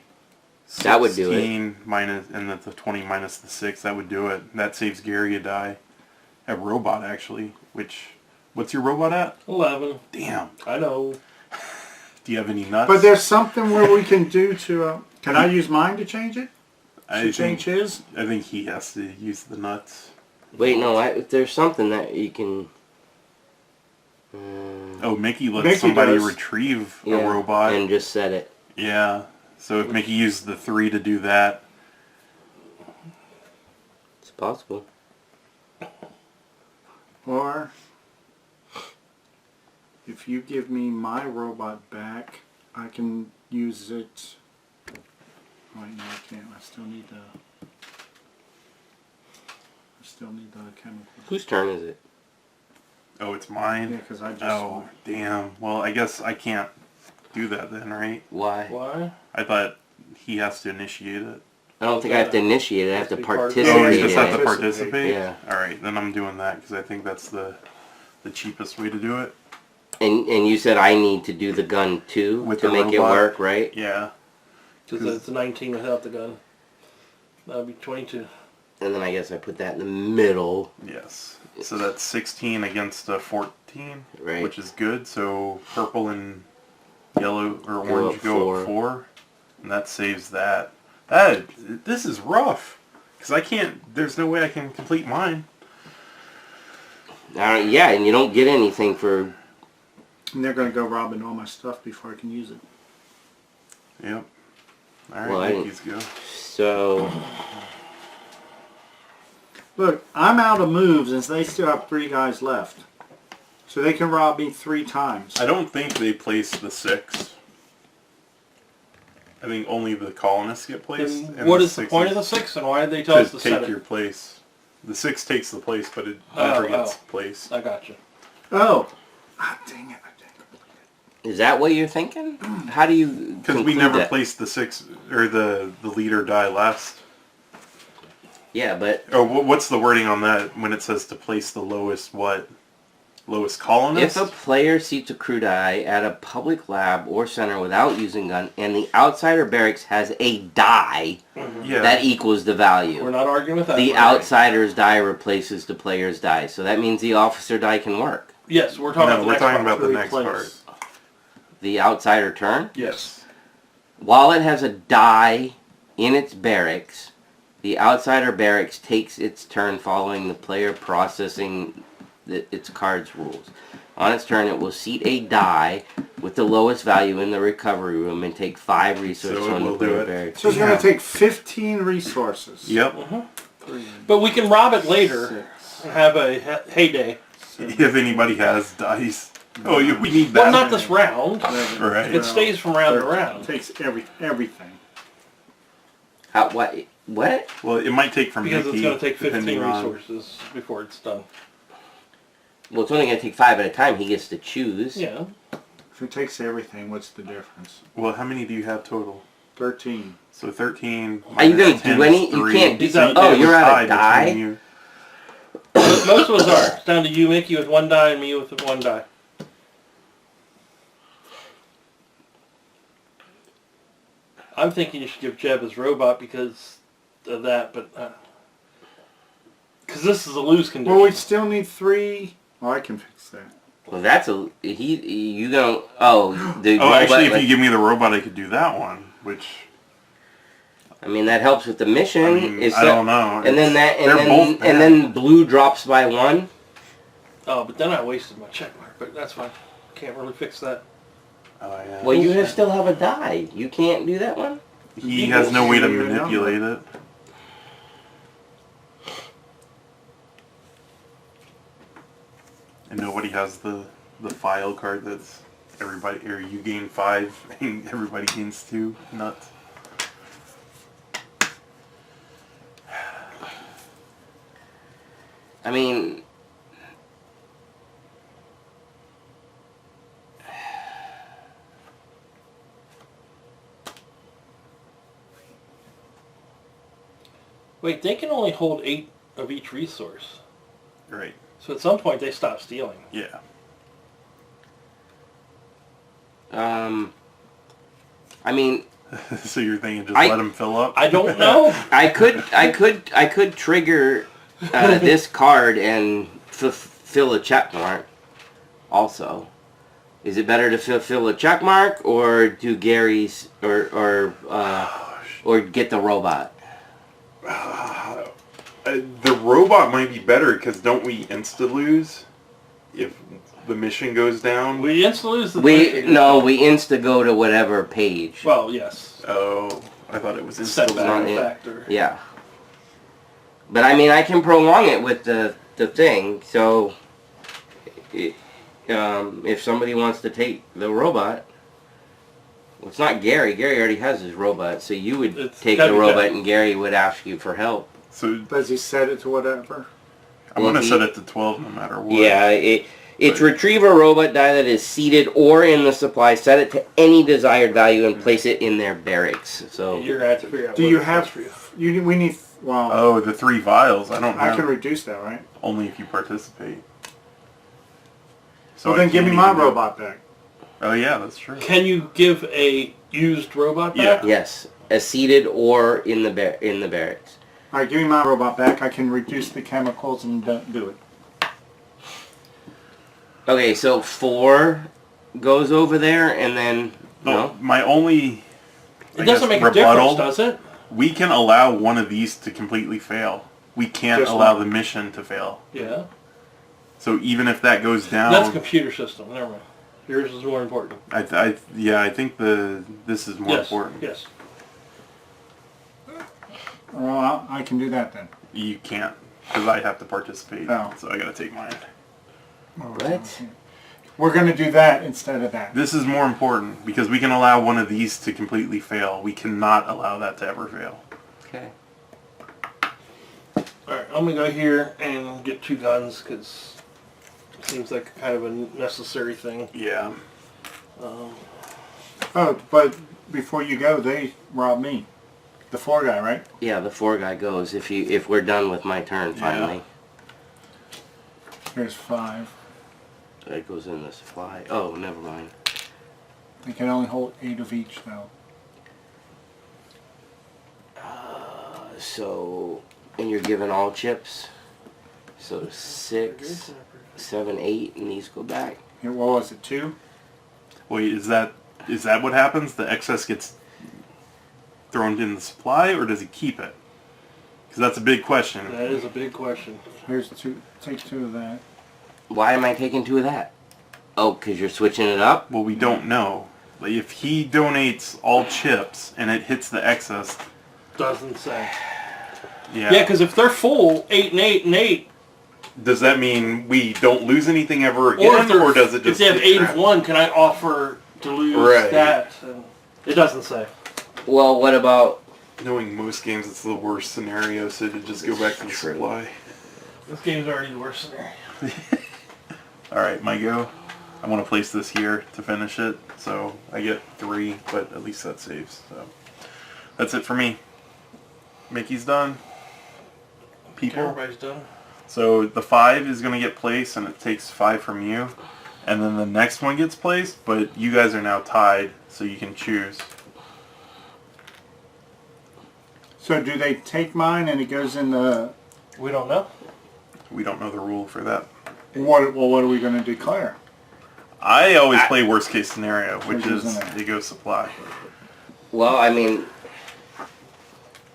16 that would do it. minus, and that's the 20 minus the 6. That would do it. That saves Gary a die. A robot, actually. What's your robot at? 11. Damn. I know. Do you have any nuts? But there's something where we can do to... can I use mine to change it? Change his? I think he has to use the nuts. Wait, no, there's something that you can... Oh, Mickey lets somebody retrieve a robot. And just set it. Yeah. So if Mickey used the 3 to do that... It's possible. Or... if you give me my robot back, I can use it... Wait, no, I can't. I still need the chemical. Whose turn is it? Oh, it's mine? Yeah, because I just... Oh, damn. Well, I guess I can't do that then, right? Why? Why? I thought he has to initiate it. I don't think I have to initiate it. I have to participate Oh, you in just have it. to participate? Yeah. Alright, then I'm doing that because I think that's the cheapest way to do it. And you said I need to do the gun too With to the make it robot? work, right? Yeah. Because it's 19 without the gun. That would be 22. And then I guess I put that in the middle. Yes. So that's 16 against a 14, Right. which is good. So purple and yellow or orange go up 4, and that saves that. This is rough because I can't. There's no way I can complete mine. Yeah, and you don't get anything for... And they're going to go robbing all my stuff before I can use it. Yep. All right, Well, Yankees go. So... Look, I'm out of moves and they still have 3 guys left. So they can rob me 3 times. I don't think they place the 6. I think only the colonists get placed. And what is the point of the 6, and why did they tell us to To set take it? your place. The 6 takes the place, but it never gets placed. I got you. Oh. Ah, dang it. I didn't complete it. Is that what you're thinking? How do you Because we never placed the 6, or the leader die last. Yeah, but... Oh, what's the wording on that when it says to place the lowest what? Lowest If colonist? a player seats a crew die at a public lab or center without using gun, and the outsider barracks has a die, Yeah. that equals the value. We're not arguing with that. The Right. outsider's die replaces the player's die, so that means the officer die can work. Yes, we're talking No, about the we're next talking part. about the next Replace. part. The outsider turn, Yes. while it has a die in its barracks, the outsider barracks takes its turn following the player processing its card's rules. On its turn, it will seat a die with the lowest value in the recovery room and take 5 resources So it on the will do player it. barracks. So it's going to take 15 resources. Yep. But we can rob it later and have a heyday. If anybody has dice. Oh, we need that. Well, not this round. Right. It stays from round to It round. takes everything. What? What? Well, it might take from Because Mickey, it's going to take 15 depending on- resources before it's done. Well, it's only going to take 5 at a time. He gets to choose. Yeah. If it takes everything, what's the difference? Well, how many do you have total? 13. So 13. Are you minus gonna 10 do is any? You 3. can't do. He's out Oh, there. you're out Tied of die. between you. Most of us are. It's down to you, Mickey, with 1 die, and me with 1 die. I'm thinking you should give Jeb his robot because of that, but because this is a lose condition. Well, we still need 3. Oh, I can fix that. Well, that's a you gonna the Oh, robot, actually, if like- you give me the robot, I could do that one. Which I mean that helps with the mission. I mean, Is I that- don't know. And then that, They're and both then bad. and then blue drops by 1. Oh, but then I wasted my check mark, but that's fine. Can't really fix that. Oh, yeah. Well, you still have a die. You can't do that one. He has no way to You know. manipulate it. And nobody has the file card that's everybody, or you gain 5 and everybody gains 2. Nuts. I mean, Wait, they can only hold 8 of each resource. Right. So at some point they stop stealing. Yeah. I mean, So you're thinking just I- let him fill up? I don't know. I could trigger this card and fulfill a check mark. Also, is it better to fulfill a check mark or do Gary's or get the robot? The robot might be better because don't we insta lose if the mission goes down? We instantly lose the We mission. insta go to whatever page. Well, yes. Oh, I thought it was insta Setback not lose. it. factor. Yeah. But I mean, I can prolong it with the thing. So, if somebody wants to take the robot, well, it's not Gary. Gary already has his robot. So you would It's take gotta the be robot, Jack. and Gary would ask you for help. So Does he set it to whatever? I'm Well, gonna he- set it to 12 no matter what. Yeah, it's retrieve a robot die that is seated or in the supply. Set it to any desired value and place it in their barracks. So You're gonna have to figure out. Do what you it have... does for you. We need... Well, Oh, the 3 vials. I don't I have. can reduce that, right? Only if you participate. So I then give me can't my even do- robot back. Oh yeah, that's true. Can you give a used robot Yeah. back? yes, as seated or in the barracks. All right, give me my robot back. I can reduce the chemicals and do it. Okay, so 4 goes over there, and then no. My only It doesn't make a difference, does it? We can allow one of these to completely fail. We can't Just allow one. the mission to fail. Yeah. So even if that goes down, That's a computer system. Never mind. Yours is more important. I think this is more Yes. important. Yes. Well, I can do that then. You can't because I have to participate. Oh. So I got to take mine. What? We're going to do that instead of that. This is more important because we can allow one of these to completely fail. We cannot allow that to ever fail. Okay. Alright, I'm gonna go here and get 2 guns because it seems like kind of a necessary thing. Yeah. Oh, but before you go, they robbed me. The 4 guy, right? Yeah, the 4 guy goes if we're done with my turn finally. Here's 5. That goes in the supply. Oh, never mind. They can only hold 8 of each, though. So, and you're given all chips. So 6, 7, 8, and these go back. Here, what was it, 2? Wait, is that what happens? The excess gets thrown in the supply, or does he keep it? Because that's a big question. That is a big question. Here's 2. Take 2 of that. Why am I taking 2 of that? Oh, because you're switching it up? Well, we don't know. Like, if he donates all chips and it hits the excess, Doesn't say. yeah. Yeah, because if they're full, 8 and 8 and 8, Does that mean we don't lose anything ever or, again, or does it if just they have get 8 trapped? of 1, can I offer to lose Right. that? And it doesn't say. Well, what about... Knowing most games, it's the worst scenario, so to just go back to the True. supply. This game's already the worst scenario. Alright, my go. I want to place this here to finish it, so I get 3, but at least that saves. So that's it for me. Mickey's done. People. Everybody's done. So the 5 is going to get placed, and it takes 5 from you. And then the next one gets placed, but you guys are now tied, so you can choose. So do they take mine and it goes in the... We don't know. We don't know the rule for that. What are we going to declare? I always play worst case scenario, which Which is is in there? it goes supply. Well, I mean,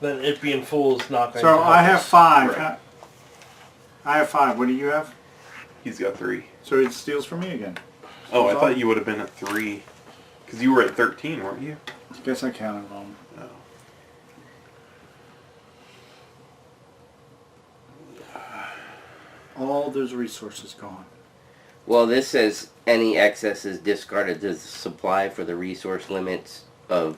Then it being full is not going So to help I have us. 5. Right. I have 5. What do you have? He's got 3. So it steals from me again. Oh, I That's thought all? you would have been at 3. Because you were at 13, weren't you? Guess I counted wrong. No. All those resources gone. well, this says any excess is discarded to the supply for the resource limits of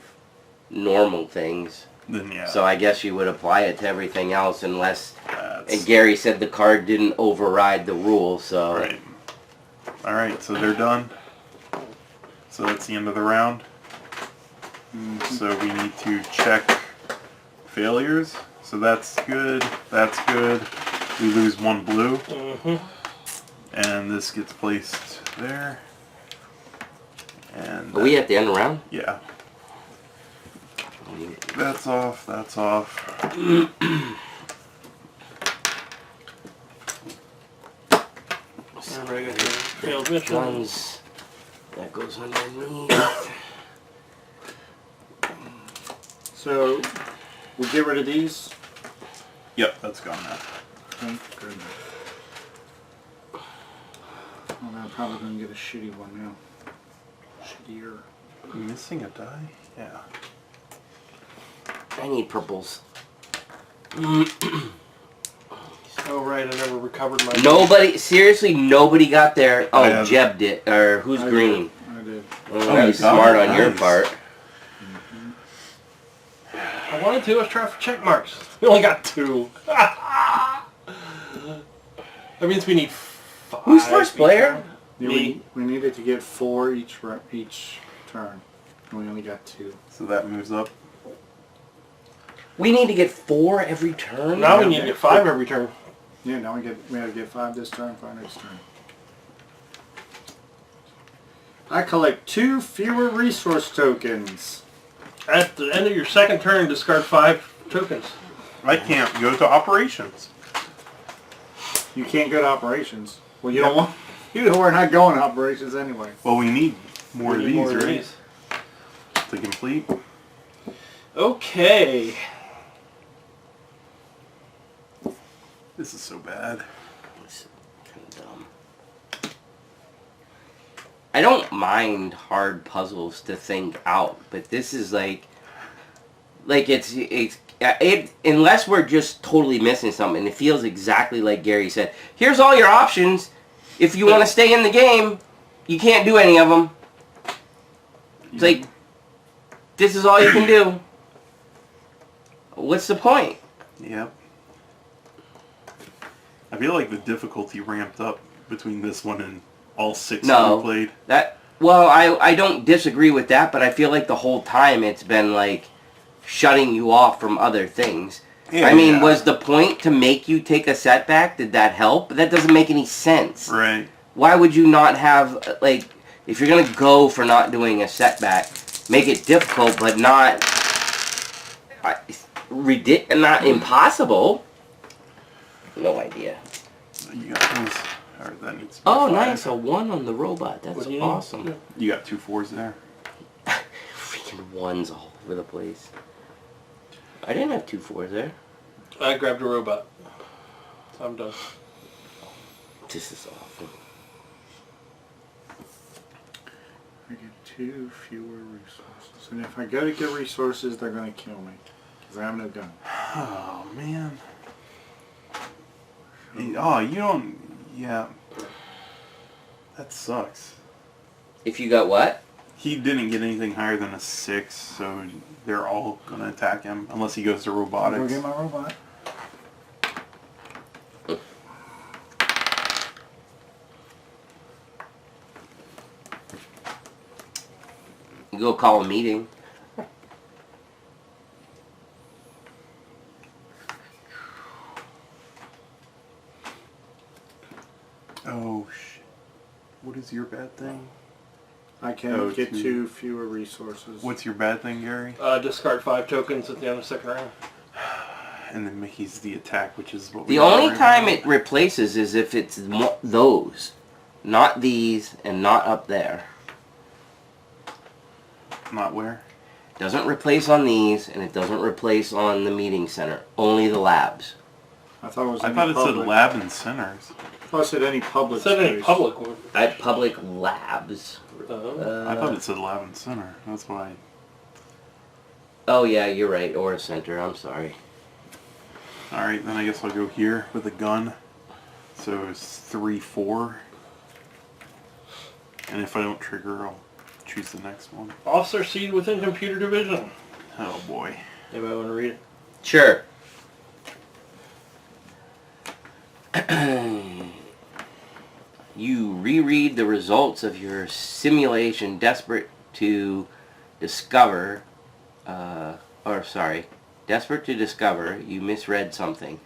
normal things. Then yeah. So I guess you would apply it to everything else unless... That's And Gary said the card didn't override the rule, so... right. Alright, so they're done. So that's the end of the round. So we need to check failures. So that's good. That's good. We lose 1 blue. And this gets placed there. And Are we at the end of the round? yeah. That's off. That's off. Everybody got their failed mission. Ones that goes underneath. So we'll get rid of these. Yep, that's gone now. Thank goodness. Well, I'm probably going to get a shitty one now. Shittier. Missing a die? Yeah. I need purples. Oh, right, I never recovered my... Nobody, seriously, nobody got there. Oh, I have- Jeb did. Or who's I green? did. I did. Well, Oh, that you was got smart it? on your Nice. part. I wanted to. I was trying for check marks. We only got 2. That means we need 5. Who's first player? Yeah, Me. we needed to get 4 each turn. And we only got 2. So that moves up. We need to get 4 every turn? Now we need to get 5 every turn. Yeah, now we have to get 5 this turn, 5 next turn. I collect 2 fewer resource tokens. At the end of your second turn, discard 5 tokens. I can't go to operations. You can't go to operations. Well, you don't want. You know we're not going to operations anyway. Well, we need more We of need these, more of right? these. To complete. Okay. This is so bad. It's kind of dumb. I don't mind hard puzzles to think out, but this is like it unless we're just totally missing something. It feels exactly like Gary said. Here's all your options. If you want to stay in the game, you can't do any of them. It's like, this is all you can do. What's the point? Yep. I feel like the difficulty ramped up between this one and all 6 No. that we played. Well, I don't disagree with that, but I feel like the whole time it's been like shutting you off from other things. Yeah, I mean, yeah. was the point to make you take a setback? Did that help? That doesn't make any sense. Right. why would you not have, like, if you're gonna go for not doing a setback, make it difficult, but not not impossible. No idea. You got those. Or that needs to be Oh, 5. nice, a 1 on the robot. That's What do you awesome. need? You got 2 4s there. Freaking 1s all over the place. I didn't have 2 4s there. I grabbed a robot. I'm done. This is awful. I get 2 fewer resources. And if I go to get resources, they're going to kill me. Because I have no gun. Oh, man. Oh, you don't... Yeah. That sucks. If you got what? He didn't get anything higher than a 6, so they're all going to attack him, unless he goes to Go robotics. get my robot. You go call a meeting. Oh, shit. What is your bad thing? I can Oh, get 2. 2 fewer resources. What's your bad thing, Gary? Discard 5 tokens at the end of the second round. And then Mickey's the attack, which is what we The got only right time now. it replaces is if it's those. Not these and not up there. Not where? Doesn't replace on these and it doesn't replace on the meeting center. Only the labs. I thought it was I any thought it said public. lab and centers. I thought it said any public It said any space. public would. At public labs. I thought it said lab and center. That's why. Oh yeah, you're right. Or a center. I'm sorry. Alright, then I guess I'll go here with a gun. So it's 3 4. And if I don't trigger, I'll choose the next one. Officer seated within computer division. Oh boy. Anybody want to read it? Sure. You reread the results of your simulation, desperate to discover, desperate to discover you misread something,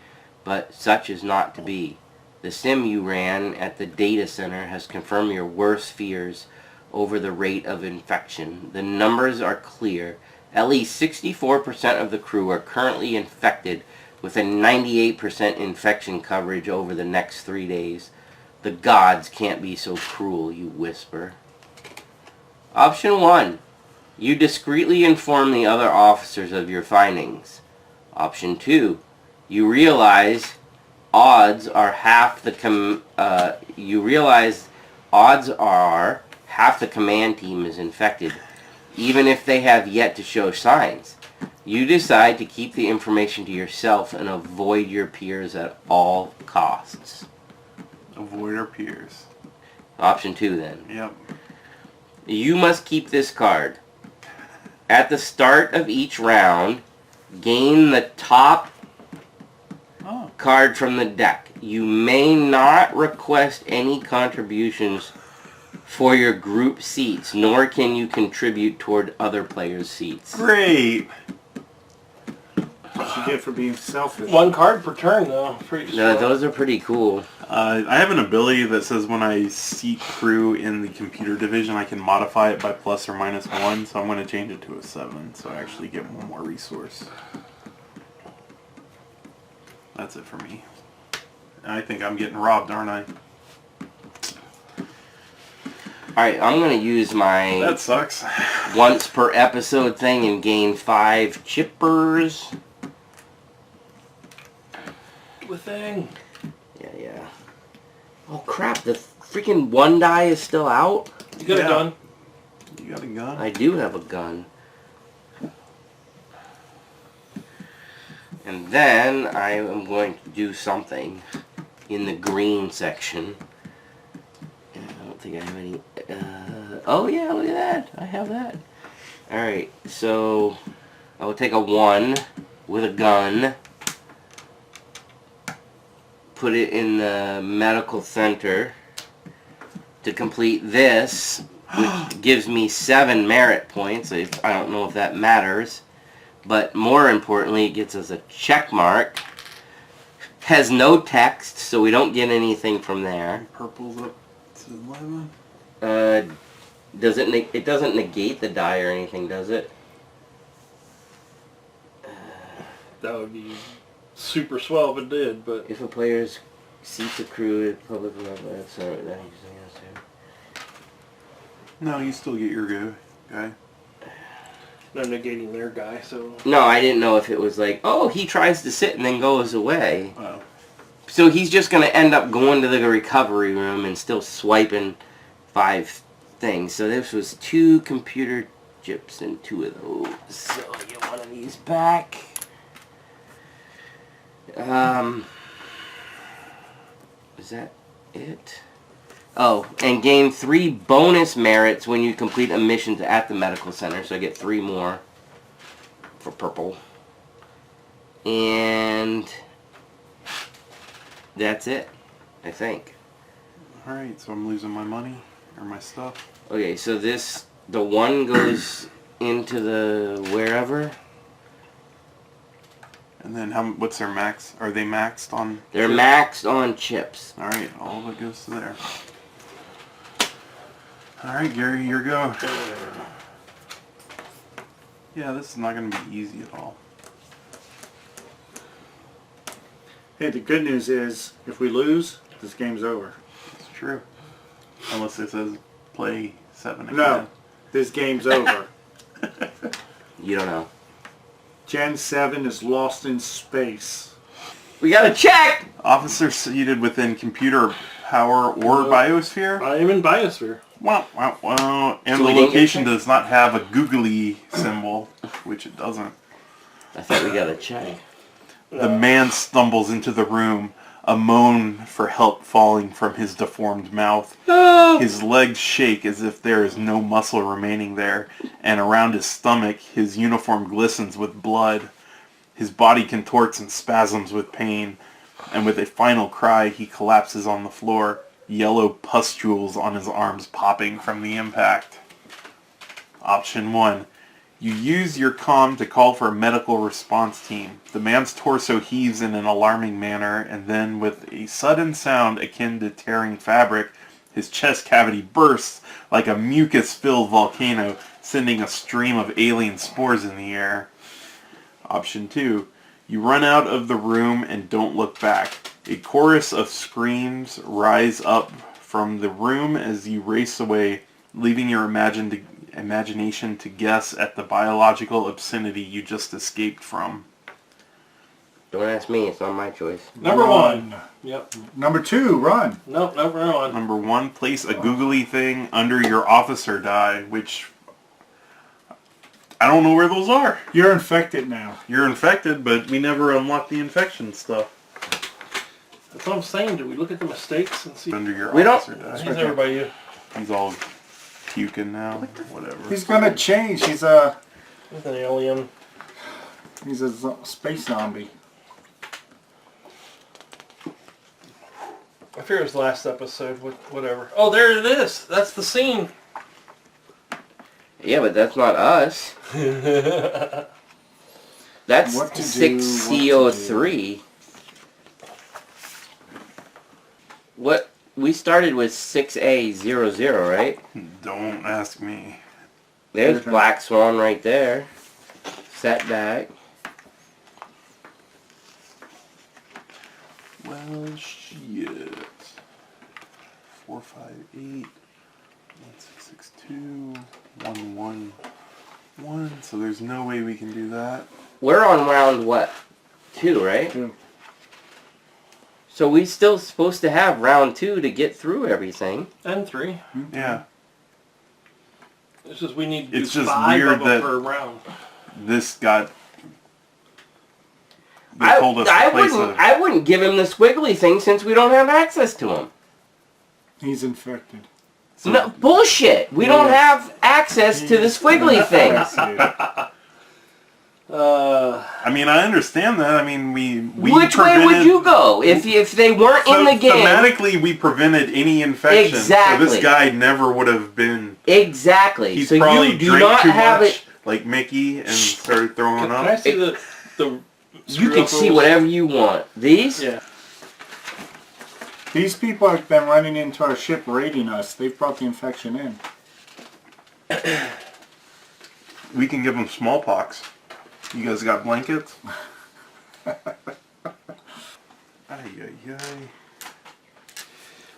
but such is not to be. The sim you ran at the data center has confirmed your worst fears over the rate of infection. The numbers are clear. At least 64% of the crew are currently infected, with a 98% infection coverage over the next 3 days. The gods can't be so cruel, you whisper. Option 1. You discreetly inform the other officers of your findings. Option 2. You realize odds are half the half the command team is infected, even if they have yet to show signs. You decide to keep the information to yourself and avoid your peers at all costs. Avoid our peers. Option 2 then. Yep. You must keep this card. At the start of each round, gain the top card from the deck. You may not request any contributions for your group seats, nor can you contribute toward other players' seats. Great! What you get for being selfish. 1 card per turn, though. Pretty No, slow. those are pretty cool. I have an ability that says when I seat crew in the computer division, I can modify it by plus or minus 1, so I'm going to change it to a 7, so I actually get 1 more resource. That's it for me. I think I'm getting robbed, aren't I? Alright, I'm going to use my That sucks. once per episode thing and gain 5 chippers. Do a thing. Yeah. Oh crap, the freaking 1 die is still out? You got a Yeah. gun? You got a gun? I do have a gun. And then I am going to do something in the green section. And I don't think I have any... oh yeah, look at that. I have that. Alright, so I will take a 1 with a gun. Put it in the medical center to complete this, which gives me 7 merit points. I don't know if that matters. But more importantly, it gets us a check mark. Has no text, so we don't get anything from there. Purple's up to 11. Does it? It doesn't negate the die or anything, does it? That would be super swell if it did, but If a player's seats accrue at public level, that's not that usually has to. No, you still get your guy. they're negating their guy, so... No, I didn't know if it was like, oh, he tries to sit and then goes away. Oh. So he's just going to end up going to the recovery room and still swiping 5 things. So this was 2 computer chips and 2 of those. So I get one of these back. Is that it? Oh, and gain 3 bonus merits when you complete a mission at the medical center. So I get 3 more for purple. And that's it, I think. Alright, so I'm losing my money or my stuff. Okay, so the 1 goes into the wherever. And then what's their max? Are they maxed on? They're maxed on chips. Alright, all of it goes to there. Alright, Gary, your go. Yeah, this is not going to be easy at all. Hey, the good news is, if we lose, this game's over. It's true. Unless it says play 7 again. No, this game's over. You don't know. Gen 7 is lost in space. We gotta check! Officer seated within computer power or biosphere? I am in Biosphere. Wow, wow, wow. And So the we didn't get location checked? does not have a googly symbol, which it doesn't. I thought we gotta check. The man stumbles into the room, a moan for help falling from his deformed mouth. His legs shake as if there is no muscle remaining there, and around his stomach his uniform glistens with blood. His body contorts in spasms with pain, and with a final cry he collapses on the floor, yellow pustules on his arms popping from the impact. Option 1. You use your comm to call for a medical response team. The man's torso heaves in an alarming manner, and then with a sudden sound akin to tearing fabric, his chest cavity bursts like a mucus-filled volcano, sending a stream of alien spores in the air. Option 2. You run out of the room and don't look back. A chorus of screams rise up from the room as you race away, leaving your imagination to guess at the biological obscenity you just escaped from. Don't ask me, it's not my choice. Number 1. Yep. Number 2, run. Nope, number 1. Number 1, place a googly thing under your officer die, which I don't know where those are. You're infected now. You're infected, but we never unlocked the infection stuff. That's what I'm saying. Do we look at the mistakes and see? Under your We don't- officer die. He's over by you. He's all puking now. Whatever. He's gonna change. He's He's an alien. a space zombie. I figured it was the last episode. Whatever. Oh, there it is. That's the scene. Yeah, but that's not us. That's What to do, 6CO3. What? We started with 6A00, right? Don't ask me. There's Black Swan right there. Setback. Well, shit. 458 1662 111. So there's no way we can do that. We're on round what? 2, right? 2. So we still supposed to have round 2 to get through everything. And 3. Yeah. It's just we need to It's do just 5 weird of them that- per round. This got. They told us to place I wouldn't give him the squiggly thing since we don't have access to him. He's infected. No, bullshit! We don't have access to the squiggly things. I mean, I understand that. I mean, we Which way would you go if they weren't in the game? Thematically, we prevented any infection. Exactly. So this guy never would have been. Exactly. He's so probably you do drank not too have much, it. like Mickey, and started throwing Can up. I see the You can see whatever you want. These? Yeah. These people have been running into our ship raiding us. They've brought the infection in. We can give them smallpox. You guys got blankets? Ay, ay, ay.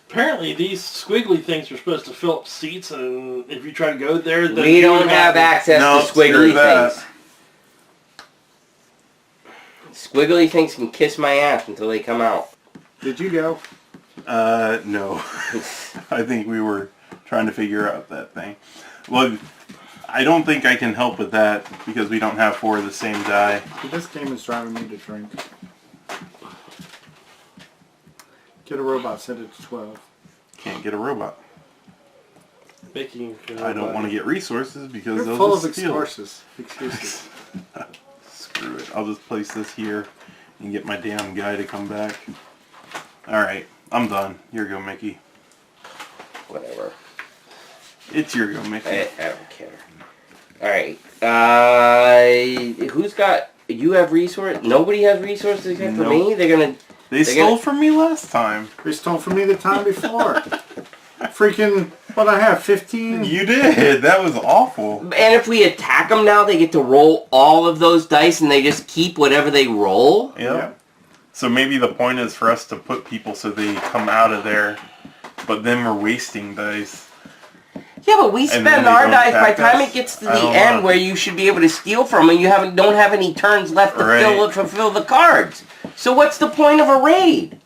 Apparently, these squiggly things are supposed to fill up seats, and if you try to go there, then We don't have access to screw squiggly that. things. Squiggly things can kiss my ass until they come out. Did you go? No. I think we were trying to figure out that thing. Well, I don't think I can help with that because we don't have 4 of the same die. This game is driving me to drink. Get a robot, set it to 12. Can't get a robot. Making I don't want to get resources because You're they'll full of just steal. excuses. Screw it. I'll just place this here and get my damn guy to come back. Alright, I'm done. Here you go, Mickey. Whatever. It's your go, Mickey. I don't care. Alright. Who's got... You have resource? Nobody has resources except for me? They're gonna... They stole from me last time. They stole from me the time before. Freaking, what I have, 15? You did. That was awful. And if we attack them now, they get to roll all of those dice and they just keep whatever they roll? Yep. So maybe the point is for us to put people so they come out of there, but then we're wasting dice. Yeah, but we spend then they our don't dice by the attack time us? it gets to I the don't end know. where you should be able to steal from and you don't have any turns left to Right. fulfill the cards. So what's the point of a raid?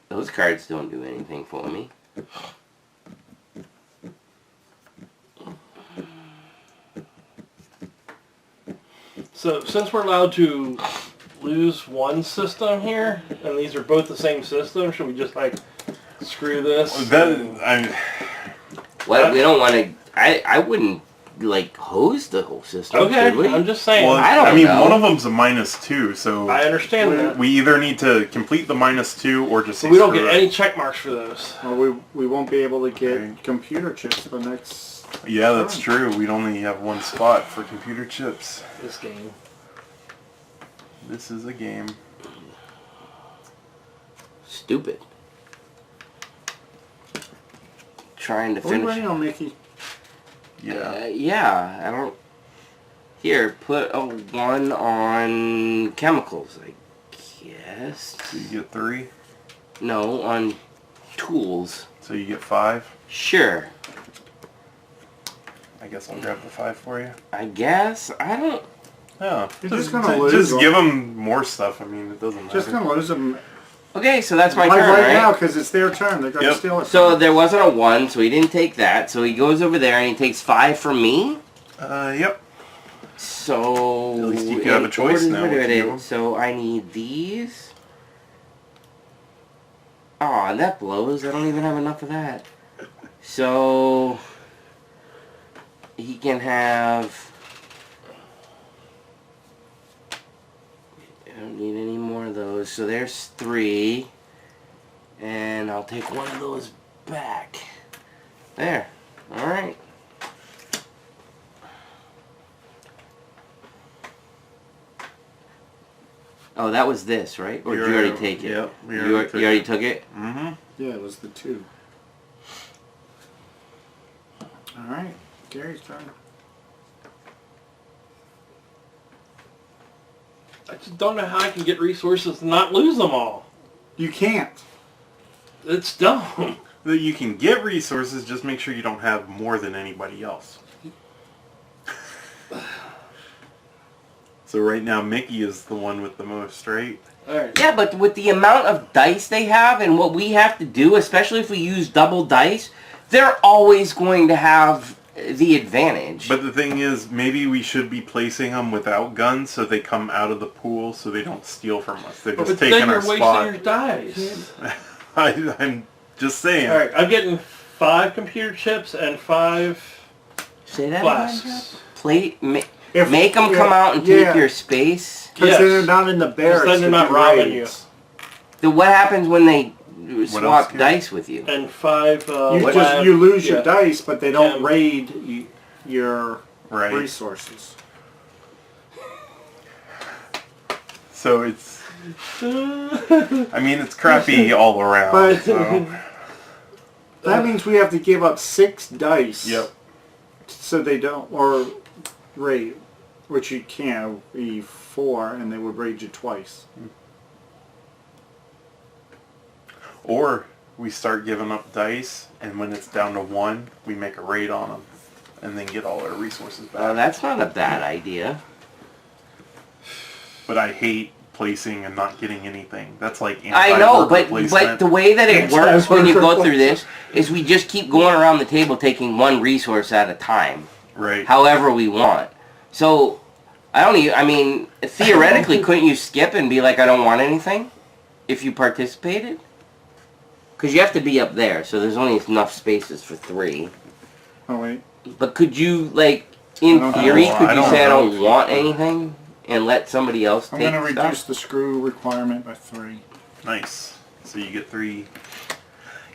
Those cards don't do anything for me. So, since we're allowed to lose one system here, and these are both the same system, should we just, like, screw this? What? We don't want to... I wouldn't, like, hose the whole system, Okay, should we? I'm just saying. Well, I don't I mean, know. one of them's a -2, so I understand that. we either need to complete the -2 or just. So we don't screw get it. any check marks for those. Well, we won't be able to get Right. computer chips the next... Yeah, that's true. We'd only have one spot for computer chips. This game. This is a game. Stupid. Trying to What are you finish... running on, Mickey? Yeah. Yeah, I don't... Here, put a 1 on chemicals, I guess. So you get 3. No, on tools. So you get 5. Sure. I guess I'll grab the 5 for you. I guess. I don't... Yeah. You're just gonna lose Just them. give them more stuff. I mean, it doesn't matter. Just gonna lose them Okay, so that's my like turn, right now right? because it's their turn. They're gonna Yep. steal it. So there wasn't a 1, so he didn't take that. So he goes over there and he takes 5 from me. Yep. So... At least you can have a choice now what you do. So I need these. Aw, that blows. I don't even have enough of that. So... He can have... I don't need any more of those. So there's 3. And I'll take one of those back. There. Alright. Oh, that was this, right? Or did you already take it? Yep. We You already took it? Mm-hmm. Yeah, it was the 2. All right, Gary's turn. I just don't know how I can get resources and not lose them all. You can't. It's dumb. That you can get resources, just make sure you don't have more than anybody else. So right now, Mickey is the one with the most, right? Alright. Yeah, but with the amount of dice they have and what we have to do, especially if we use double dice, they're always going to have the advantage. But the thing is, maybe we should be placing them without guns so they come out of the pool so they don't steal from us. They're just But taking then our you're wasting spot. your dice. I'm just saying. Alright, I'm getting 5 computer chips and 5 Say that flasks. again? Make them come out and take your space. Because Yes. they're not in the barracks. then they're not with robbing raids. Then what happens when they swap else, dice with you? And 5 You lose your yeah. dice, but they don't Yeah. raid your Right. resources. So it's... I mean, it's crappy all around. But- So. That means we have to give up 6 dice. Yep. So they don't, or rate, which you can be 4, and they would rate you twice. Or we start giving up dice, and when it's down to 1, we make a raid on them, and then get all our resources back. That's not a bad idea. But I hate placing and not getting anything. That's like I know, anti-worker but placement. the way that it works when you go Anti-worker through this is we just keep going around the table taking one resource at a time, Right. however we want. So I mean, theoretically, couldn't you skip and be like, I don't want anything, if you participated? Because you have to be up there, so there's only enough spaces for 3. Oh, wait. But could you, like, in I don't theory, know. could I you don't say I know don't if want you could. anything and let somebody else I'm take going to stuff? reduce the screw requirement by 3. Nice. So you get 3.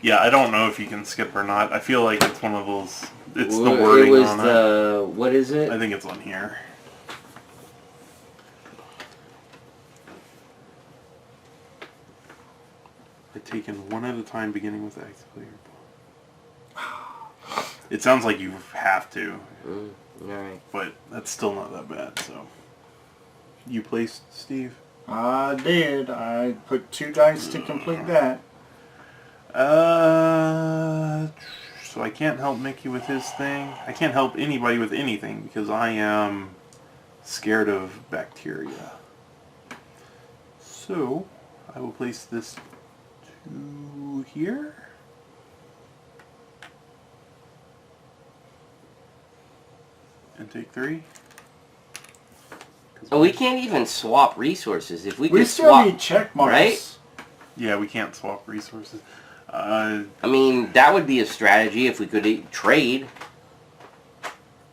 Yeah, I don't know if you can skip or not. I feel like it's one of those... It's the wording it was on the, what is it. it? I think it's on here. By taking one at a time, beginning with the active player. It sounds like you have to, Alright. but that's still not that bad, so... You placed, Steve? I did. I put 2 dice to complete that. So I can't help Mickey with his thing. I can't help anybody with anything because I am scared of bacteria. So I will place this 2 here. And take 3. Oh, we can't even swap resources. If we We could still swap, need check marks. right? Yeah, we can't swap resources. I mean, that would be a strategy if we could trade.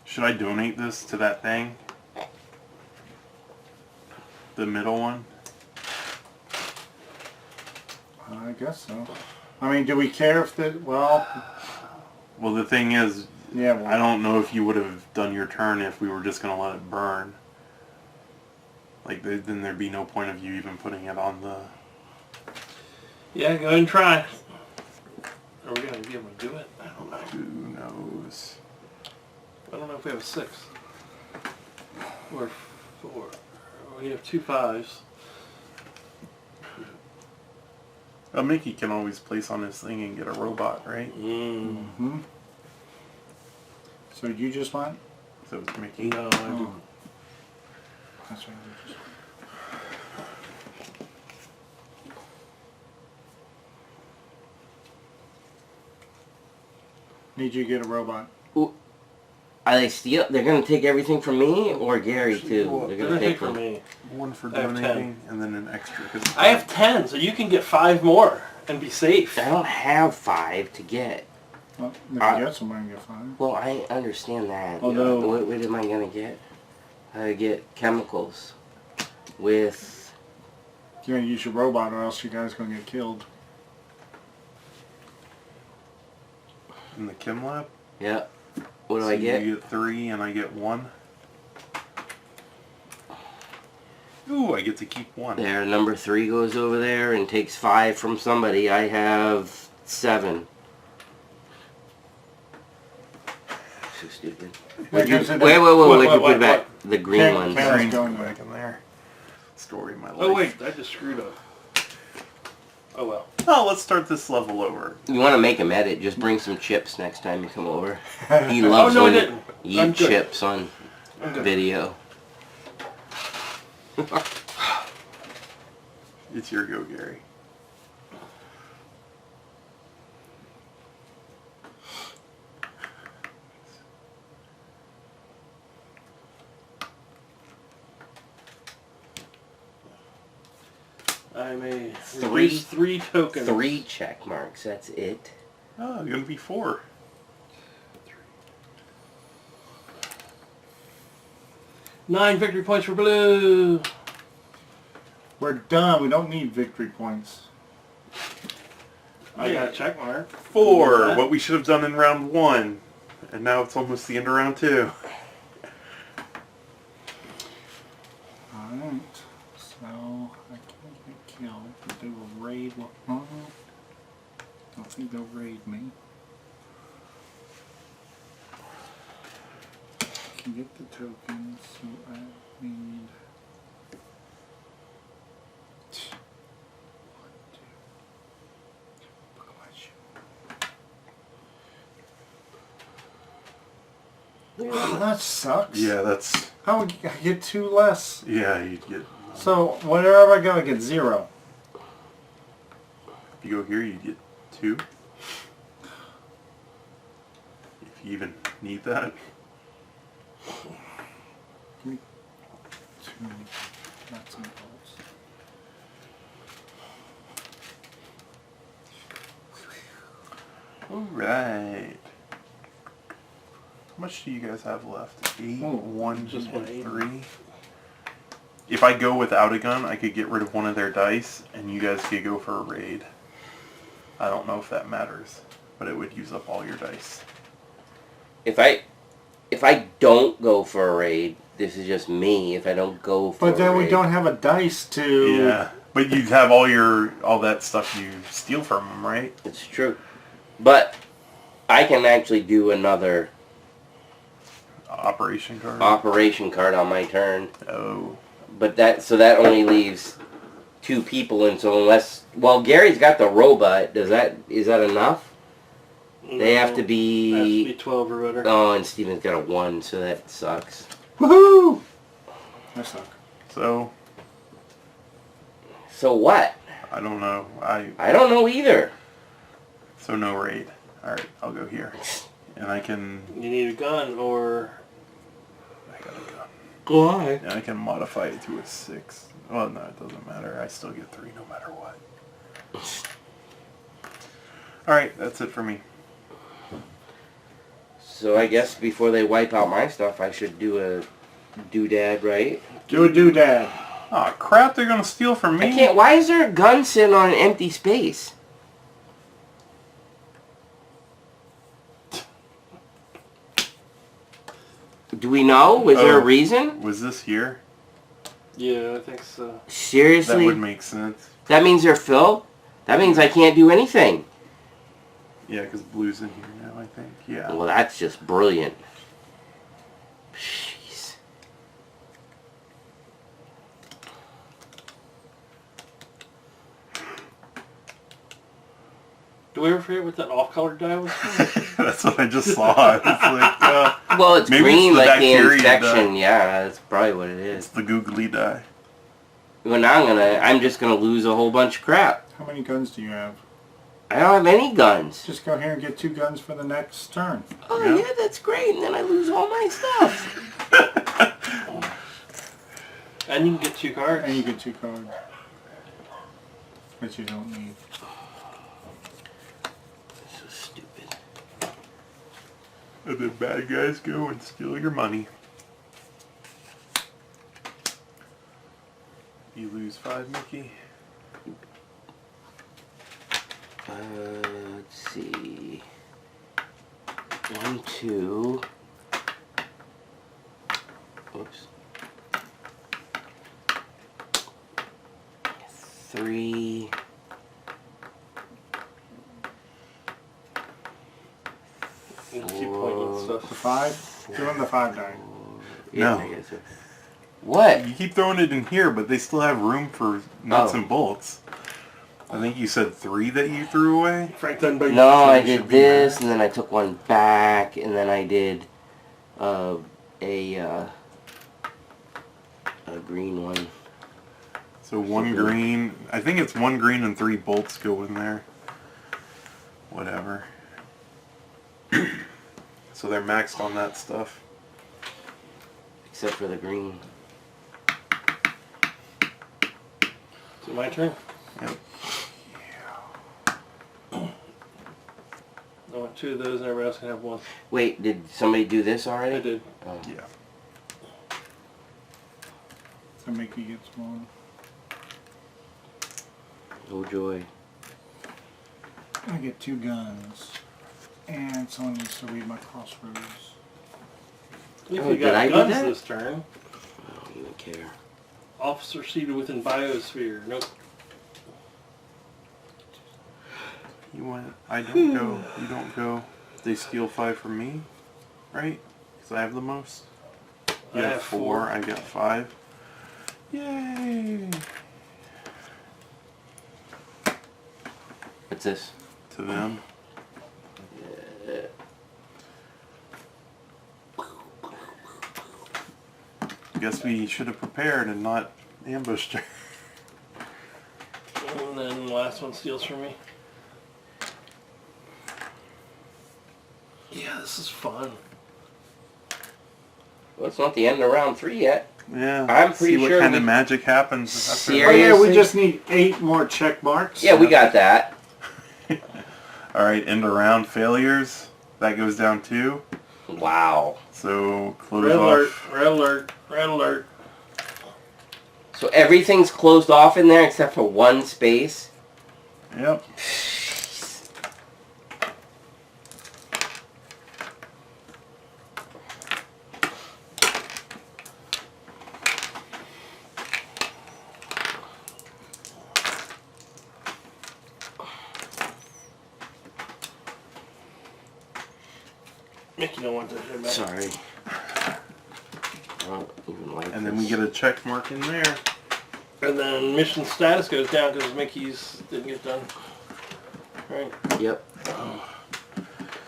Should I donate this to that thing? The middle one? I guess so. I mean, do we care if the... Well, Well, the thing is, yeah, well, I don't know if you would have done your turn if we were just going to let it burn. Like, then there'd be no point of you even putting it on the... Yeah, go ahead and try. Are we going to be able to do it? I don't know. Who knows? I don't know if we have a 6. Or 4. We have 2 5s. Mickey can always place on his thing and get a robot, right? Mm-hmm. So you just want? So it's Mickey. No, I do. That's right. you just- Need you to get a robot. Are they steal? They're gonna take everything from me or Gary too? They're They're gonna going to take take from from. me. One for I have 10. donating and then an extra. 'cause I have 10, so you can get 5 more and be safe. I don't have 5 to get. Well, if Uh, you get somebody, you get 5. Well, I understand that. Although- What am I gonna get? I get chemicals with. You're going to use your robot or else you guys going to get killed. in the chem lab. Yeah. What do So I get? You get 3 and I get 1. Ooh, I get to keep 1. There, number 3 goes over there and takes 5 from somebody. I have 7. So stupid. Wait, Wait, goes in wait, there. wait, What, wait, what, put it back. what? The green Can- ones. can- Karen's going going back in there. Story of my life. Oh wait, I just screwed up. Oh well. Oh, let's start this level over. You want to make him edit, just bring some chips next time you come over. He Oh loves no, I when didn't. you I'm eat good. chips on I'm good. video. It's your go, Gary. I may Three- reduce 3 tokens. 3 check marks, that's it. Oh, you're gonna be 4. 9 victory points for blue. We're done. We don't need victory points. I got a check mark. 4. Yeah. What we should have done in round 1, and now it's almost the end of round 2. Alright. So I can't get killed. But they will raid. I don't think they'll raid me. I can get the tokens, so I need 1, 2. Oh, that sucks. Yeah, that's... How would I get 2 less? Yeah, you'd get... So wherever I go, I get 0. If you go here, you'd get 2. If you even need that. Give me 2 nuts and bolts. Alright. How much do you guys have left? 8, Oh, 1, just and 1. 3. If I go without a gun, I could get rid of one of their dice, and you guys could go for a raid. I don't know if that matters, but it would use up all your dice. If I don't go for a raid, this is just me. If I don't go for But then a raid, we don't have a dice to... Yeah, but you'd have all that stuff you steal from them, right? it's true. But I can actually do another Operation card. operation card on my turn. Oh. But that only leaves 2 people, and so unless Gary's got the robot, is that enough? They have to Has to be be 12 or better. oh, and Steven's got a 1, so that sucks. Woohoo! I suck. So, So what? I don't know. I don't know either. So no raid. Alright, I'll go here. And I can... You need a gun or... I got a gun. Why? And I can modify it to a 6. Well, no, it doesn't matter. I still get 3 no matter what. Alright, that's it for me. So I guess before they wipe out my stuff, I should do a doodad, right? Do a doodad. Aw, crap, they're gonna steal from me? I can't. Why is there a gun sitting on an empty space? Do we know? Was there a reason? Was this here? Yeah, I think so. Seriously? That would make sense. That means they're filled? That means I can't do anything. Yeah, because blue's in here now, I think. Yeah. Well, that's just brilliant. Jeez. Do we ever forget what that off-color die was? That's what I just saw. It's like, Well, it's maybe green it's the like the bacteria infection. dye. Yeah, that's probably what it It's is. the googly die. Well, now I'm just gonna lose a whole bunch of crap. How many guns do you have? I don't have any guns. Just go here and get 2 guns for the next turn. Oh Yeah. yeah, that's great. And then I lose all my stuff. And you can get 2 cards. And you get 2 cards. Which you don't need. So stupid. And then bad guys go and steal your money. You lose 5, Mickey. Let's see. 1, 2. Oops. 3. 2 pointless The stuff. 5? Doing the 5 die. Yeah, No. I guess so. What? You keep throwing it in here, but they still have room for nuts Oh. and bolts. I think you said 3 that you threw away? Frank done by No, I should did be this, nice. and then I took one back, and then I did a green one. So 1 green. I think it's 1 green and 3 bolts go in there. Whatever. So they're maxed on that stuff. Except for the green. Is it my turn? Yep. I want 2 of those and everybody else can have 1. Wait, did somebody do this already? I did. Oh. Yeah. So Mickey gets 1. Oh joy. I get 2 guns. And someone needs to read my crossroads. If Oh, you did I got do guns that? this turn, I don't even care. Officer seated within biosphere. Nope. You went. I don't go. You don't go. They steal 5 from me, right? Because I have the most. You I have have 4. 4. I got 5. Yay! What's this? To them. Guess we should have prepared and not ambushed her. And then the last one steals from me. Yeah, this is fun. Well, it's not the end of round 3 yet. Yeah. I'm pretty see what sure kind we- of magic happens. Seriously? Oh yeah, we just need 8 more check marks. Yeah, we got that. Alright, end of round failures. That goes down 2. Wow. So close Red alert, off. red alert, red alert. So everything's closed off in there except for one space. Yep. Mickey don't want that shit back. Sorry. I don't even like And then this. we get a check mark in there. And then mission status goes down because Mickey's didn't get done. Right. Yep.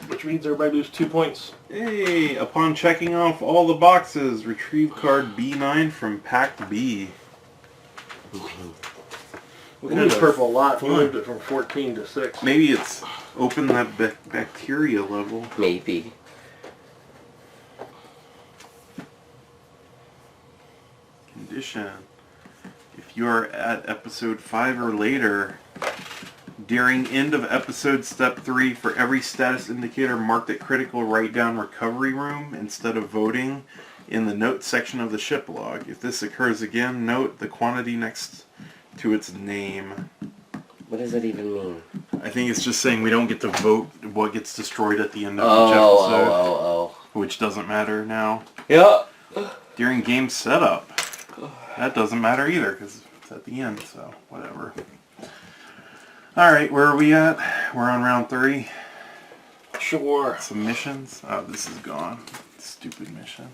Which means everybody loses 2 points. Hey, upon checking off all the boxes, retrieve card B9 from pack B. We moved purple a lot. We moved it from 14 to 6. Maybe it's open that bacteria level. Maybe. Condition. If you are at episode 5 or later, during end of episode step 3, for every status indicator marked at critical, write down recovery room instead of voting in the notes section of the ship log. If this occurs again, note the quantity next to its name. What does that even mean? I think it's just saying we don't get to vote what gets destroyed at the end of Oh, each episode, oh. which doesn't matter now. Yep. During game setup, that doesn't matter either because it's at the end, so whatever. Alright, where are we at? We're on round 3. Sure. Submissions. Oh, this is gone. Stupid mission.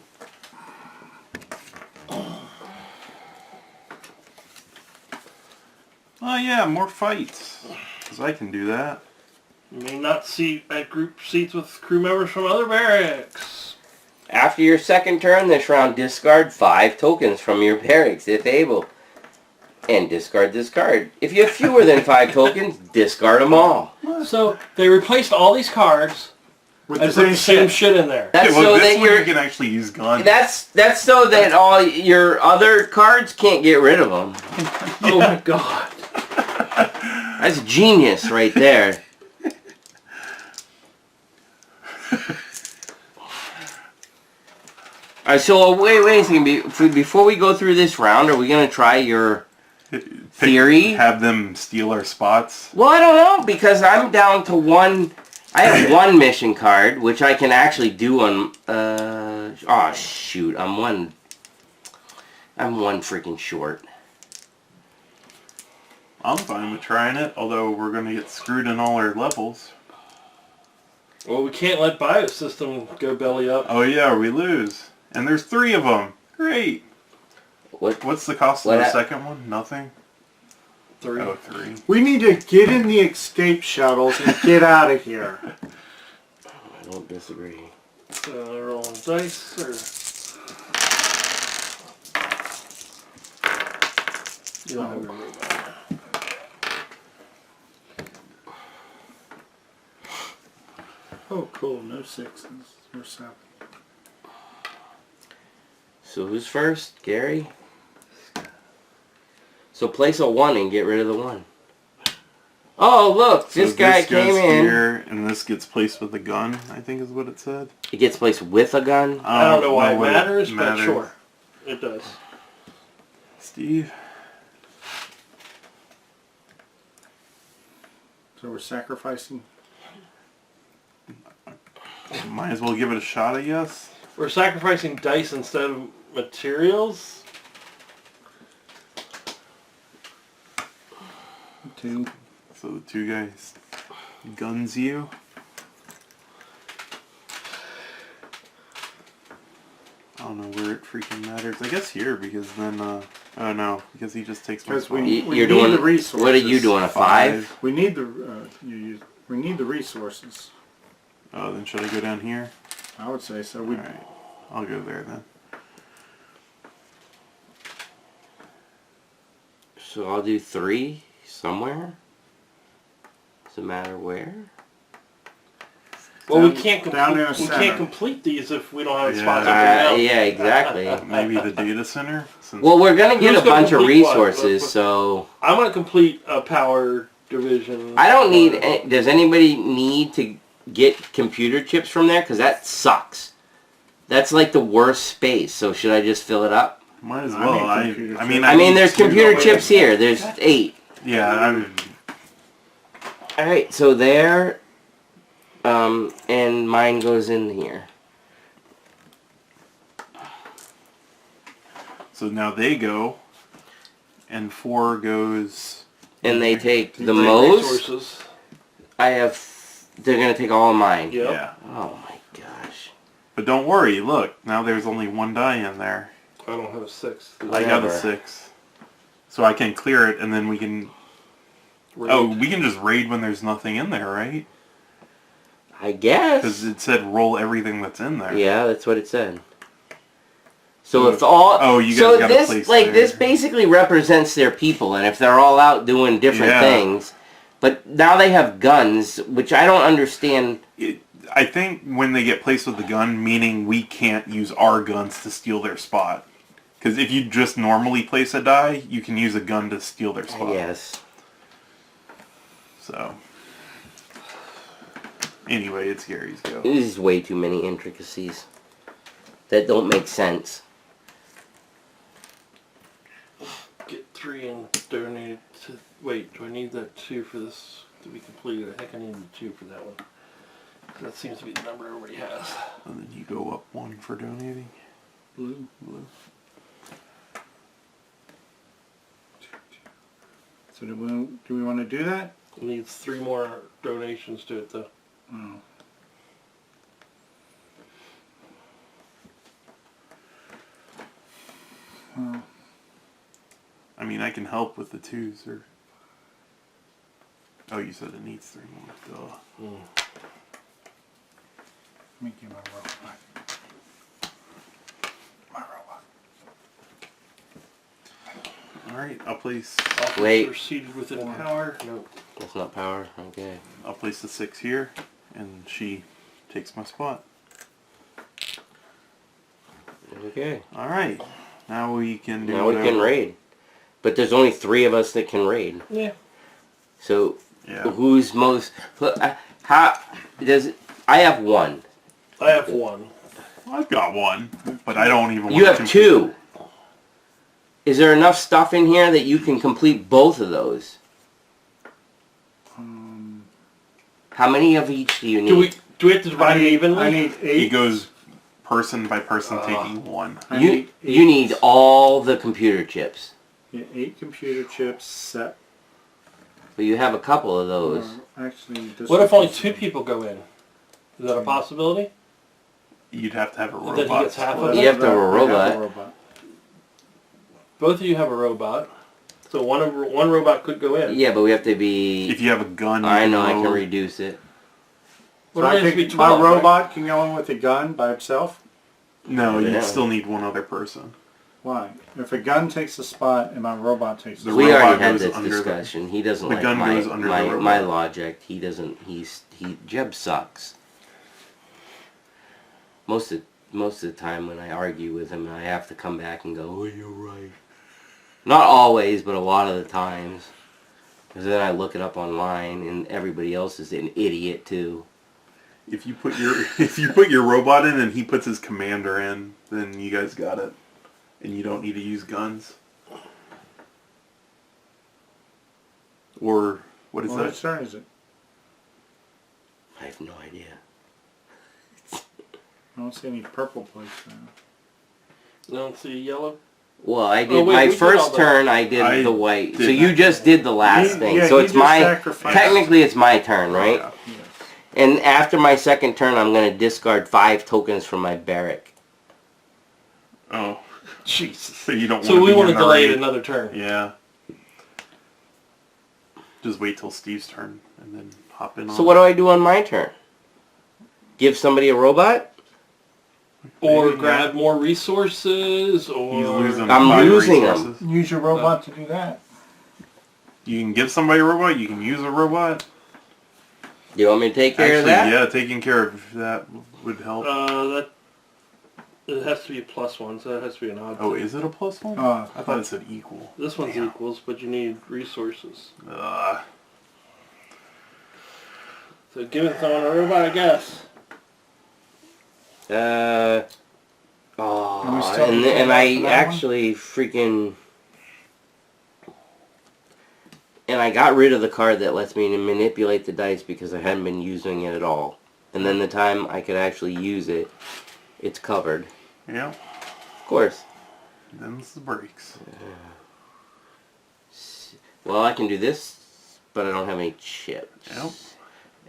Oh yeah, more fights. Because I can do that. You may not seat at group seats with crew members from other barracks. After your second turn this round, discard 5 tokens from your barracks if able. And discard this card. If you have fewer than 5 tokens, discard them all. So they replaced all these cards With and the put the same shit. shit in there. That's Okay, well, so this that one you're... you can actually use guns. That's so that all your other cards can't get rid of them. Oh my god. That's genius right there. Alright, so wait a second. Before we go through this round, are we going to try your theory? Have them steal our spots. Well, I don't know, because I'm down to 1... I have 1 mission card, which I can actually do on... oh, shoot. I'm one freaking short. I'm fine with trying it, although we're going to get screwed in all our levels. Well, we can't let Biosystem go belly up. Oh yeah, we lose. And there's 3 of them. Great. What? What's the cost of What the hap- second one? Nothing? 3. Oh, 3. We need to get in the escape shuttles and get out of here. I don't disagree. So rolling dice or... You don't have your move on. Oh, cool. No 6s. Or 7. So who's first? Gary? So place a 1 and get rid of the 1. Oh, look! So This guy this goes came in. here, and this gets placed with a gun, I think is what it said. It gets placed with a gun. I don't know why it what matters, but sure. It does. Steve? So we're sacrificing. Might as well give it a shot, I guess. We're sacrificing dice instead of materials. 2. So the 2 guys guns you. I don't know where it freaking matters. I guess here, because then, oh no, because he just takes my Because spot. we You're need doing the resources. What are you doing? A 5? We need the we need the resources. Oh, then should I go down here? I would say so. We Alright, I'll go there then. So I'll do 3 somewhere. Doesn't matter where. Well, we Down- can't down in the we center. can't complete these if we don't have Yeah. spots everywhere else. Yeah, exactly. Maybe the data center? Since Well, we're gonna get Who's a gonna bunch of complete what? resources, so I'm gonna complete a power division. I don't need. Does anybody need to get computer chips from there? Because that sucks. That's like the worst space. So should I just fill it up? might as I well. need I computer mean, chips. I mean, need there's 2 computer going. chips here. There's 8. Yeah, All right, so there, and mine goes in here. so now they go, and 4 goes. And they take the Great most. resources. I have. They're gonna take all of mine. Yep. Yeah. Oh my gosh. But don't worry, look, now there's only 1 die in there. I don't have a 6. I got a Whatever. 6. So I can clear it, and then we can... Oh, we can just raid when there's nothing in there, right? I guess. Because it said roll everything that's in there. Yeah, that's what it said. So So- if all oh, you guys so got a this place like there. this basically represents their people, and if they're all out doing different Yeah. things, but now they have guns, which I don't understand. I think when they get placed with the gun, meaning we can't use our guns to steal their spot. Because if you just normally place a die, you can use a gun to steal their spot. Yes. So... Anyway, it's Gary's go. This is way too many intricacies that don't make sense. Get 3 and donate to... Wait, do I need that 2 for this to be completed? I think I need the 2 for that one. That seems to be the number everybody has. And then you go up 1 for donating. blue. So do we want to do that? It needs 3 more donations to it though. Oh. Well, I mean, I can help with the 2s, or... Oh, you said it needs 3 more. Duh. let me get my robot. My robot. Alright, I'll place... Wait. Officers seated within power. No. That's not power. Okay. I'll place the 6 here, and she takes my spot. Okay. Alright, now we can do Now we can raid, but there's only 3 of us that can raid. Yeah. So Yeah. who's most? How does it? I have 1. I have 1. I've got 1, but I don't even want You have to... 2. Is there enough stuff in here that you can complete both of those? How many of each do you need? Do we have to divide it evenly? I need 8. It goes person by person taking 1. I You need you need all the computer chips, 8 computer chips set. but you have a couple of those. Actually, this What one- if only 2 people go in? Is that a possibility? You'd have to have a Then he robot. gets half split. of You have to have a I robot. Both of you have a robot. So one robot could go in. Yeah, but we have to be. If you have a gun, you I know I can roll- reduce it. So Well, it I has to be think 12, my right? robot can go in with a gun by itself. No, Yeah. you'd still need 1 other person. Why? If a gun takes a spot and my robot takes a The spot. We already robot had goes this under the- discussion. He doesn't the like gun my goes under the my robot. logic. He doesn't. Jeb sucks. Most of the time when I argue with him, I have to come back and go, "Oh, you're right." Not always, but a lot of the times. Because then I look it up online, and everybody else is an idiot too. If you put your robot in and he puts his commander in, then you guys got it, and you don't need to use guns. Or what is Well, that? whose turn is it? I have no idea. I don't see any purple plates now. You don't see yellow? Well, I did Oh, wait, my we did first all the- turn. I did I the white. So did you not. just did the last He- thing. yeah, so he it's just my sacrificed. technically it's my turn, right? Yeah. Yes. And after my second turn, I'm gonna discard 5 tokens from my barrack. Oh. Jesus. So you don't So want we to want be to in the delay it raid. another turn. Yeah. Just wait till Steve's turn and then hop in on So what do I do on my turn? Give somebody a robot? Or Maybe, grab more resources, or... He's losing I'm 5 losing 'em. resources. Use your robot to do that. You can give somebody a robot, you can use a robot. You want me to take care of Actually, that? yeah, taking care of that would help. That... It has to be a +1, so that has to be an odd Oh, thing. is it a +1? Uh, I thought it said equal. This one's Damn. equals, but you need resources. So giving someone a robot, I guess. And we still And can I for that actually freaking... And I got rid of the card that lets me manipulate the dice because I hadn't been using it at all. And then the time I could actually use it, it's covered. Yeah, Of course. them's the breaks. Well, I can do this, but I don't have any chips. Yep.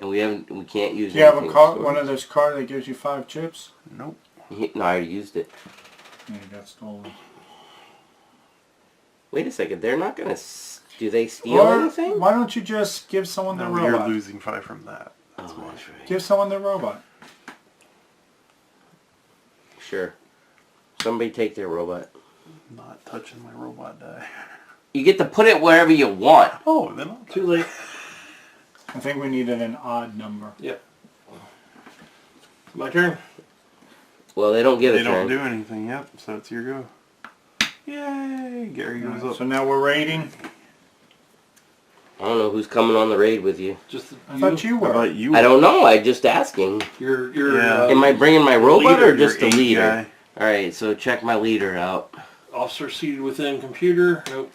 And we can't use Do you have anything a card, stored. one of those cards that gives you 5 chips? Nope. No, I already used it. Yeah, you got stolen. Wait a second, they're not gonna... Do they steal Or anything? why don't you just give someone the No, you're robot? losing 5 from that. Oh, that's right. Give someone the robot. Sure. Somebody take their robot. Not touching my robot die. You get to put it wherever you want. Oh, then I'll Too late. I think we needed an odd number. Yep. My turn. Well, they don't get a They turn. don't do anything, yep, so it's your go. Yay! Gary goes Alright, up. so now we're raiding. I don't know who's coming on the raid with you. Just I thought you How were. about you? I don't know. I'm just asking. You're Yeah. Am I bringing my robot leader, or just the Your eight leader? guy. All right, so check my leader out. officer seated within computer. Nope.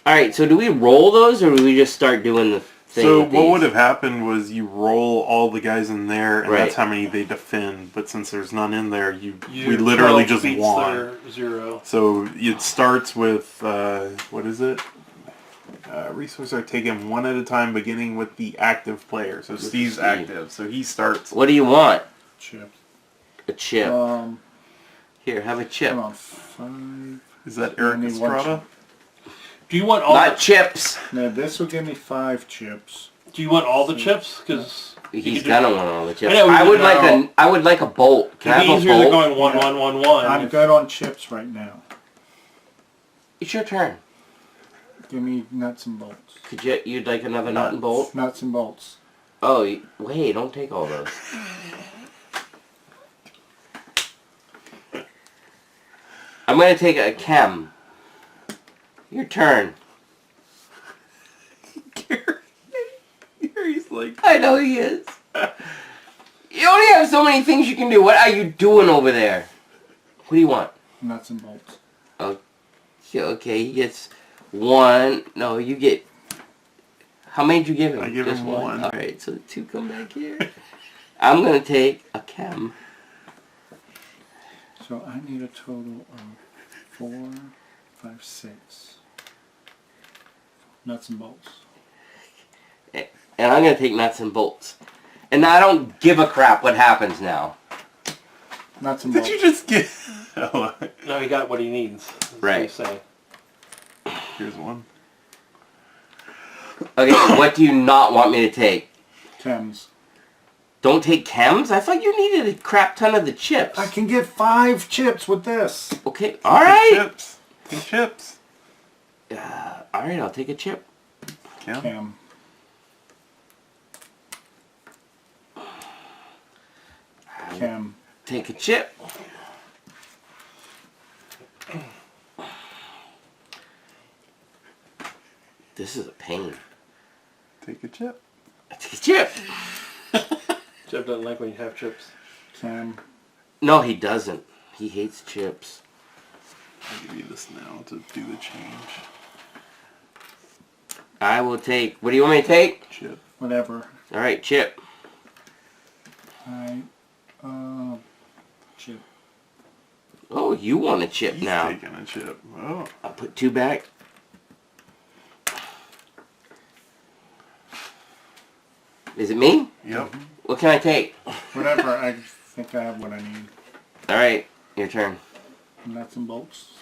All right, so do we roll those or do we just start doing the thing? So with what these? would have happened was you roll all the guys in there, and Right. that's how many they defend. But since there's none in there, we Your literally 12 just beats won. their 0. So it starts with what is it? Resources are taken one at a time, beginning with the active player. So Steve's Steve. active, so he starts. What do you want? Chip. A chip. Um, Here, have a chip. come on, 5. Is that I Eric need one Estrada? Do you want all? Not chips. Now this will give me 5 chips. Do you want all the chips? Because He's gonna want all the chips. I know, I would no. like a. I would like a bolt. Can I it'd be have a easier than bolt? going 1, 1, 1, 1. I'm good on chips right now. It's your turn. Give me nuts and bolts. Could you'd like another nut and bolt? Nuts and bolts. Oh, wait! Don't take all those. I'm gonna take a chem. Your turn. Gary's like, I know he is. You only have so many things you can do. What are you doing over there? What do you want? Nuts and bolts. Okay, he gets 1. No, you get... How many did you give him? I give Just him 1. one. Alright, so 2 come back here. I'm going to take a chem. So I need a total of 4, 5, 6. Nuts and bolts. And I'm going to take nuts and bolts. And I don't give a crap what happens now. Nuts and did bolts. you just get? No, he got what he needs. That's what Right. he's saying. Here's one. Okay, what do you not want me to take? Chems. Don't take chems? I thought you needed a crap ton of the chips. I can get 5 chips with this. Okay, Take alright. Chips. Take chips. Alright, I'll take a chip. Cam. Cam. Cam. Take a chip. This is a pain. Take a chip. Take a chip. Jeff doesn't like when you have chips. Cam. No, he doesn't. He hates chips. I'll give you this now to do the change. I will take... What do you want me to take? Chip. Whatever. Alright, chip. Alright. Chip. Oh, you want a chip He's now. taking a chip. Oh. I'll put 2 back. Is it me? Yep. What can I take? Whatever, I think I have what I need. Alright, your turn. Nuts and bolts.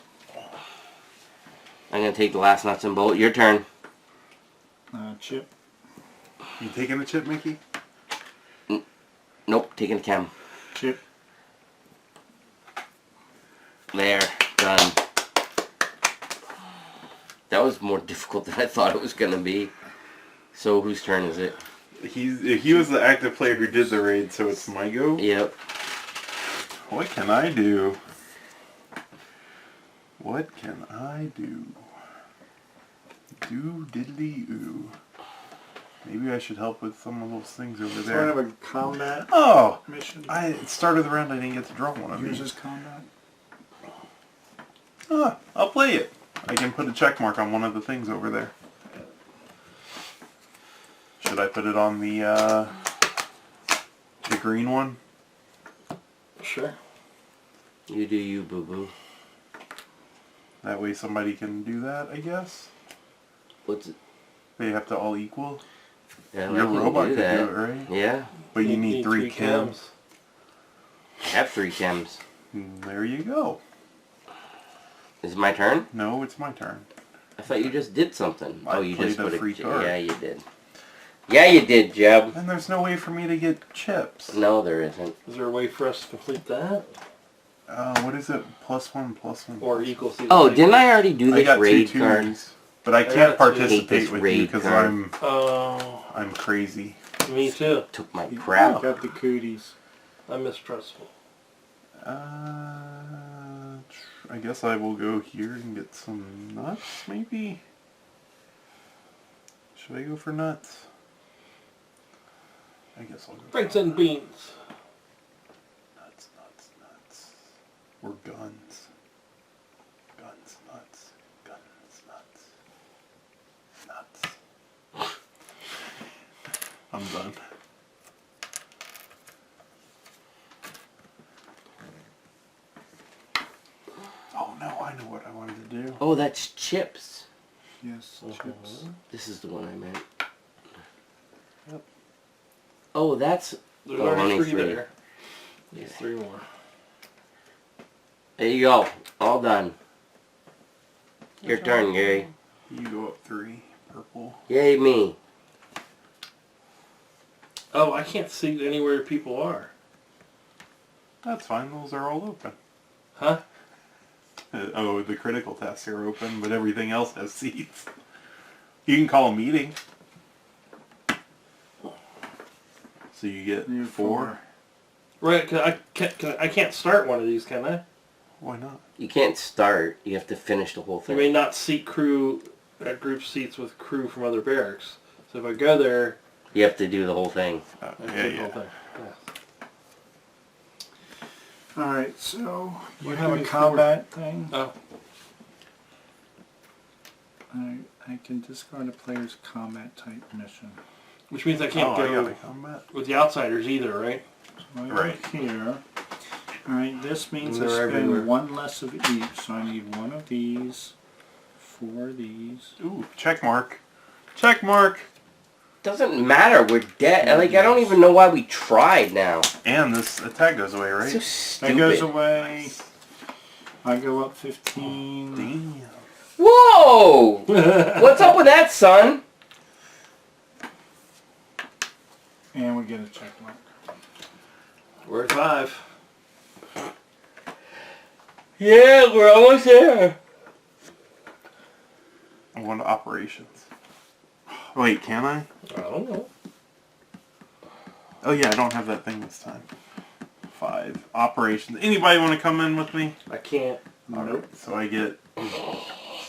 I'm going to take the last nuts and bolt. Your turn. Chip. You taking a chip, Mickey? Nope, taking the chem. Chip. There, done. That was more difficult than I thought it was going to be. So, whose turn is it? He was the active player who did the raid, so it's my go. Yep. What can I do? What can I do? Do diddly oo. Maybe I should help with some of those things over So I have there. a combat Oh! mission. I started the round, I didn't get to draw one of Yours these. is combat. Ah, I'll play it. I can put a check mark on one of the things over there. Should I put it on the green one? Sure. You do you, boo-boo. That way somebody can do that, I guess. What's it? They have to all equal. Yeah, Your I can robot do could that. do it, right? Yeah. But you need 3 chems. I have 3 chems. There you go. Is it my turn? No, it's my turn. I thought you just did something. I Oh, you just played a put free card. Yeah, you did. Yeah, you did, Jeb. And there's no way for me to get chips. No, there isn't. Is there a way for us to complete that? What is it? +1, +1. Or equals? Oh, didn't I already do I this got raid 2 card? twos, but I got can't a two. participate This with raid you because card. Oh, I'm crazy. me too. Took my You crap. got the cooties. I'm mistrustful. I guess I will go here and get some nuts, maybe? Should I go for nuts? I guess I'll go for Franks and beans. nuts, nuts, nuts. Or guns. Guns, nuts. Guns, nuts. Nuts. I'm done. Oh no, I know what I wanted to do. Oh, that's chips. Yes, chips. This is the one I meant. Yep. Oh, that's... There's Oh, already only 3 3. there. There's 3 more. There you go. All done. Your turn, Gary. You go up 3. Purple. Yay, me. Oh, I can't see anywhere people are. That's fine, those are all open. Huh? Oh, the critical tasks are open, but everything else has seats. You can call a meeting. So you get You 4. Right, 'cause I can't start one of these, can I? Why not? You can't start. You have to finish the whole You thing. may not seat crew at group seats with crew from other barracks. So if I go there, You have to do the whole thing. I Yeah, do the whole yeah. thing. Yeah. Alright, so you What have a is combat thing. Oh, I can discard a player's combat type mission. which means I can't I go got a combat. with the outsiders either, right? So I go Right. here. Alright, this means I They're spend everywhere. 1 less of each, so I need 1 of these, 4 of these. Ooh, check mark. Check mark! Doesn't matter. We're dead. Like, I don't even know why we tried now. And this attack goes away, right? So That stupid. goes away. I go up 15. Damn. Whoa! What's up with that, son? And we get a check mark. We're at 5. Yeah, we're almost there. I want operations. Wait, can I? I don't know. Oh yeah, I don't have that thing this time. 5. Operations. Anybody want to come in with me? I can't. Alright, so I get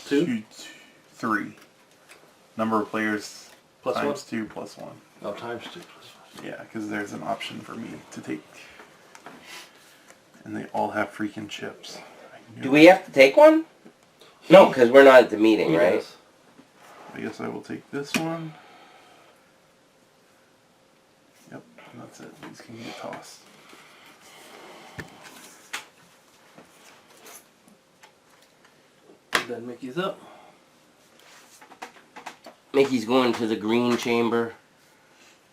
2 3. Number of players plus 1. times 2 plus 1. Oh, times 2 plus 1. Yeah, because there's an option for me to take. And they all have freaking chips. I knew Do it. we have to take one? No, because we're not at the meeting, He right? does. I guess I will take this one. Yep, and that's it. These can get tossed. Then Mickey's up. Mickey's going to the green chamber.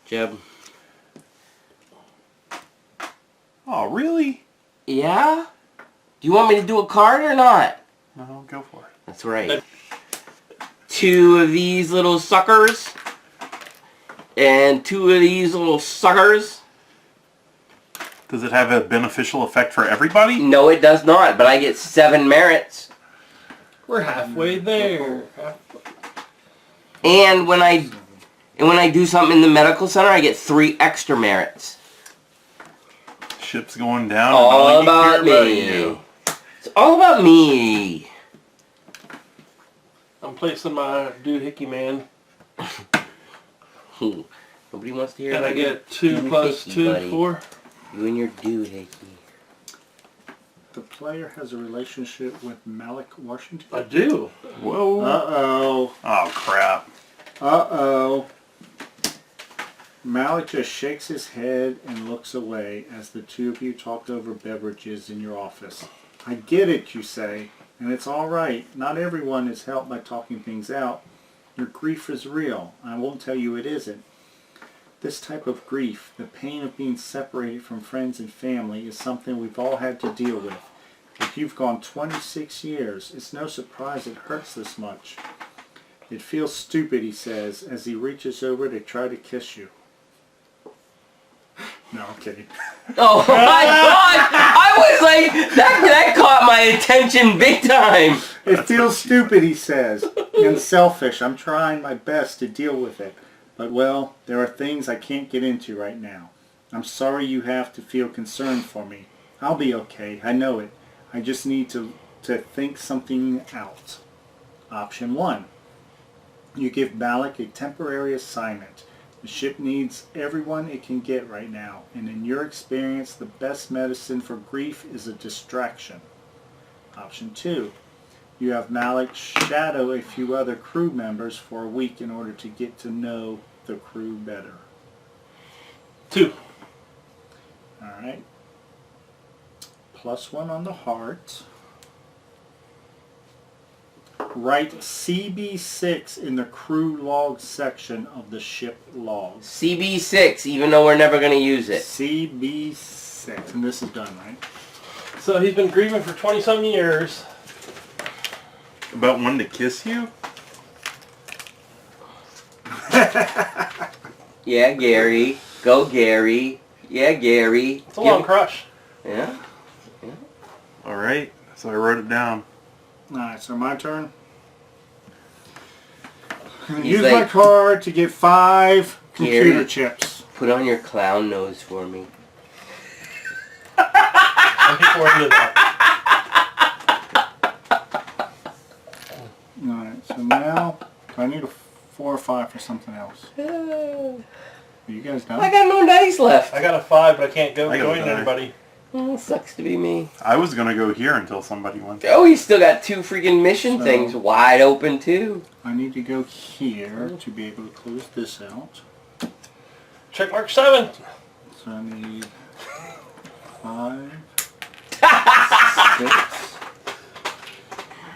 Jeb. Oh, really? Yeah? Do you want me to do a card or not? No, go for it. That's right. 2 of these little suckers. And 2 of these little suckers. Does it have a beneficial effect for everybody? No, it does not, but I get 7 merits. We're halfway there. And when I do something in the medical center, I get 3 extra merits. Ship's going down. All and I about care about me. you. It's all about me. I'm placing my doohickey man. Nobody wants to hear And about I get 2 doohickey, plus 2, buddy. 4. You and your doohickey. The player has a relationship with Malik Washington. I do. Whoa. Uh-oh. Oh, crap. Uh-oh. Malik just shakes his head and looks away as the 2 of you talk over beverages in your office. I get it, you say, and it's all right. Not everyone is helped by talking things out. Your grief is real. I won't tell you it isn't. This type of grief, the pain of being separated from friends and family, is something we've all had to deal with. If you've gone 26 years, it's no surprise it hurts this much. It feels stupid, he says, as he reaches over to try to kiss you. No, I'm kidding. Oh my god! I was like, that caught my attention big time. It feels stupid, he says, and selfish. I'm trying my best to deal with it. But, well, there are things I can't get into right now. I'm sorry you have to feel concerned for me. I'll be okay. I know it. I just need to think something out. Option 1. You give Malik a temporary assignment. The ship needs everyone it can get right now, and in your experience, the best medicine for grief is a distraction. Option 2. You have Malik shadow a few other crew members for a week in order to get to know the crew better. 2. Alright. +1 on the heart. Write CB6 in the crew log section of the ship logs. CB6, even though we're never going to use it. CB6. And this is done, right? So he's been grieving for 20-some years. About one to kiss you? Yeah, Gary. Go, Gary. Yeah, Gary. It's a long crush. Yeah. Alright, so I wrote it down. Alright, so my turn. I'm going to He's use my like, card to get 5 computer Gary. chips. Put on your clown nose for me. I'm before into that. Alright, so now I need a 4 or 5 for something else. Are you guys done? I got no dice left. I got a 5, but I can't go I got a join 5. anybody. Oh, sucks to be me. I was going to go here until somebody went. Oh, he's still got 2 freaking mission So- things wide open, too. I need to go here to be able to close this out. Check mark 7. So I need 5, 6,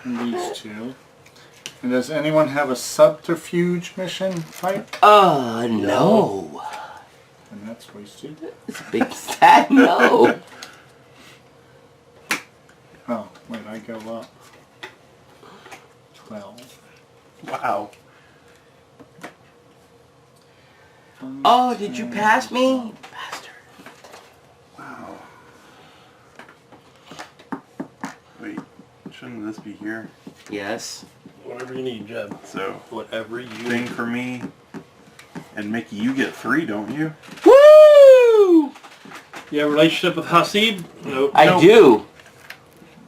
and these 2. And does anyone have a subterfuge mission type? No. And that's wasted. It's a big sad no. Oh, wait, I go up 12. Wow. Oh, did you pass me? Bastard. Wow. Wait, shouldn't this be here? Yes. Whatever you need, Jeb. So, Whatever you thing need. for me. And Mickey, you get 3, don't you? Woo! You have a relationship with Hasib? Nope. I do.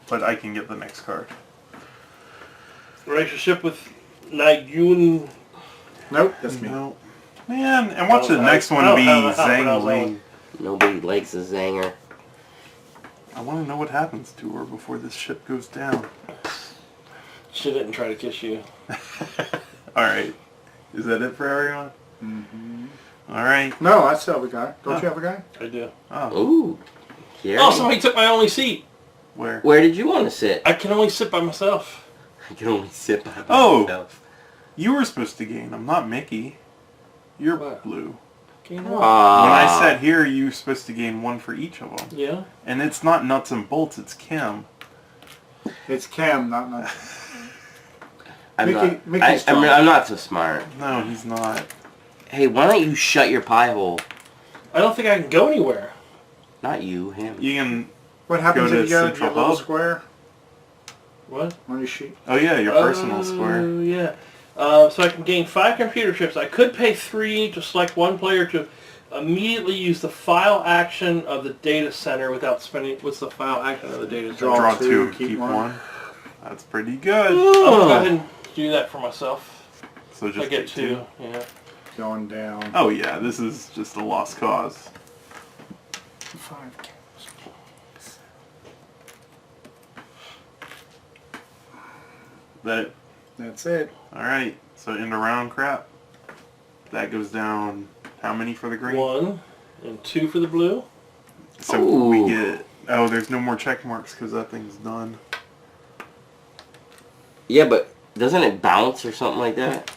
But I can get the next card. Relationship with Nagyun? Nope, that's me. No. Man, and watch Oh, the next one oh, be oh, oh, Zhang oh, oh. Ling. Nobody likes a zanger. I want to know what happens to her before this ship goes down. She didn't try to kiss you. Alright. Is that it for everyone? Mm-hmm. Alright. No, I still have a guy. Don't you have a guy? I do. Oh, Ooh. Gary. Oh, somebody took my only seat. where? Where did you want to sit? I can only sit by myself. I can only sit by Oh! myself. You were supposed to gain them, not Mickey. You're What? blue. Game When I Ah. sat here, you were supposed to gain 1 for each of them. Yeah. And it's not nuts and bolts, it's Kim. It's Cam, not nuts. I'm Mickey's I'm not so smart. No, he's not. Hey, why don't you shut your pie hole? I don't think I can go anywhere. Not you, him. You can... What happens Go if to you go to Central your little Hub. square What? on your sheet? Oh yeah, your personal square. Oh, yeah. So I can gain 5 computer chips. I could pay 3 to select one player to immediately use the file action of the data center without spending... What's the file action of the data center? Draw Draw two, 2, keep keep one. 1. That's pretty good. I'm going to go ahead and do that for myself. So I just get take 2. Yeah. Going down. Oh yeah, this is just a lost cause. 5. That That's it. Alright, so end of round crap. That goes down how many for the green? 1 and 2 for the blue. So Ooh. we get... Oh, there's no more check marks because that thing's done. Yeah, but doesn't it bounce or something like that?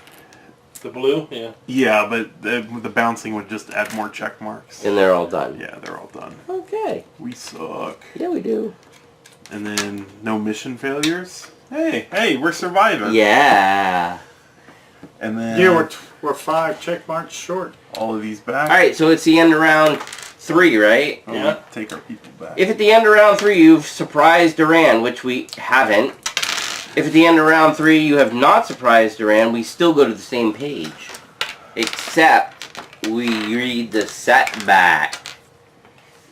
The blue? Yeah. Yeah, but the bouncing would just add more check marks. And they're all done. Yeah, they're all done. Okay. We suck. Yeah, we do. And then no mission failures. Hey, we're surviving. Yeah. And then Yeah, we're 5 check marks short. all of these back. All right, so it's the end of round 3, right? Oh, Yeah. we take our people back. If at the end of round 3 you've surprised Duran, which we haven't, if at the end of round 3 you have not surprised Duran, we still go to the same page. Except we read the setback,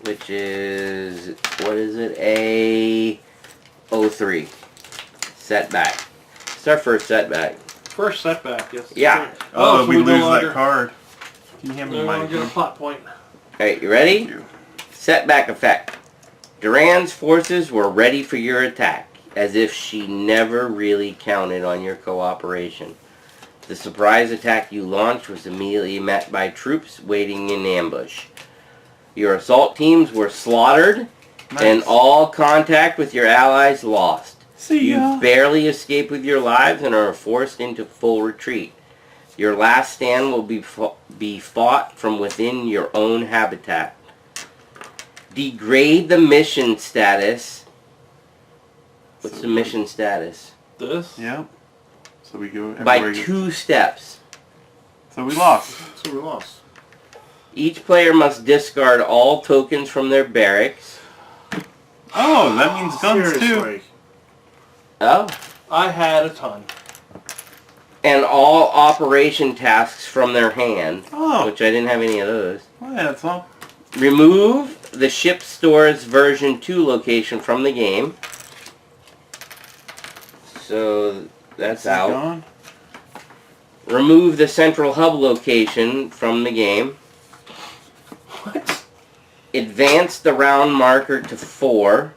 which is, what is it? A03. Setback. It's our first setback. First setback, yes. Yeah. Oh, so we no lose longer, that card. Can you hand me No my longer get a plot point. Alright, you ready? Thank you. Setback effect. Duran's forces were ready for your attack, as if she never really counted on your cooperation. The surprise attack you launched was immediately met by troops waiting in ambush. Your assault teams were slaughtered, and Nice. all contact with your allies lost. See ya. You barely escape with your lives and are forced into full retreat. Your last stand will be fought from within your own habitat. Degrade the mission status. What's the mission status? This? Yep. So we go By everywhere you- 2 steps. So we lost. So we lost. Each player must discard all tokens from their barracks. Oh, that means guns too. Seriously. Oh. I had a ton. And all operation tasks from their hand. Oh, Which I didn't have any of those. well, yeah, that's all. Remove the ship stores version 2 location from the game. So that's This is out. gone. Remove the central hub location from the game. What? Advance the round marker to 4.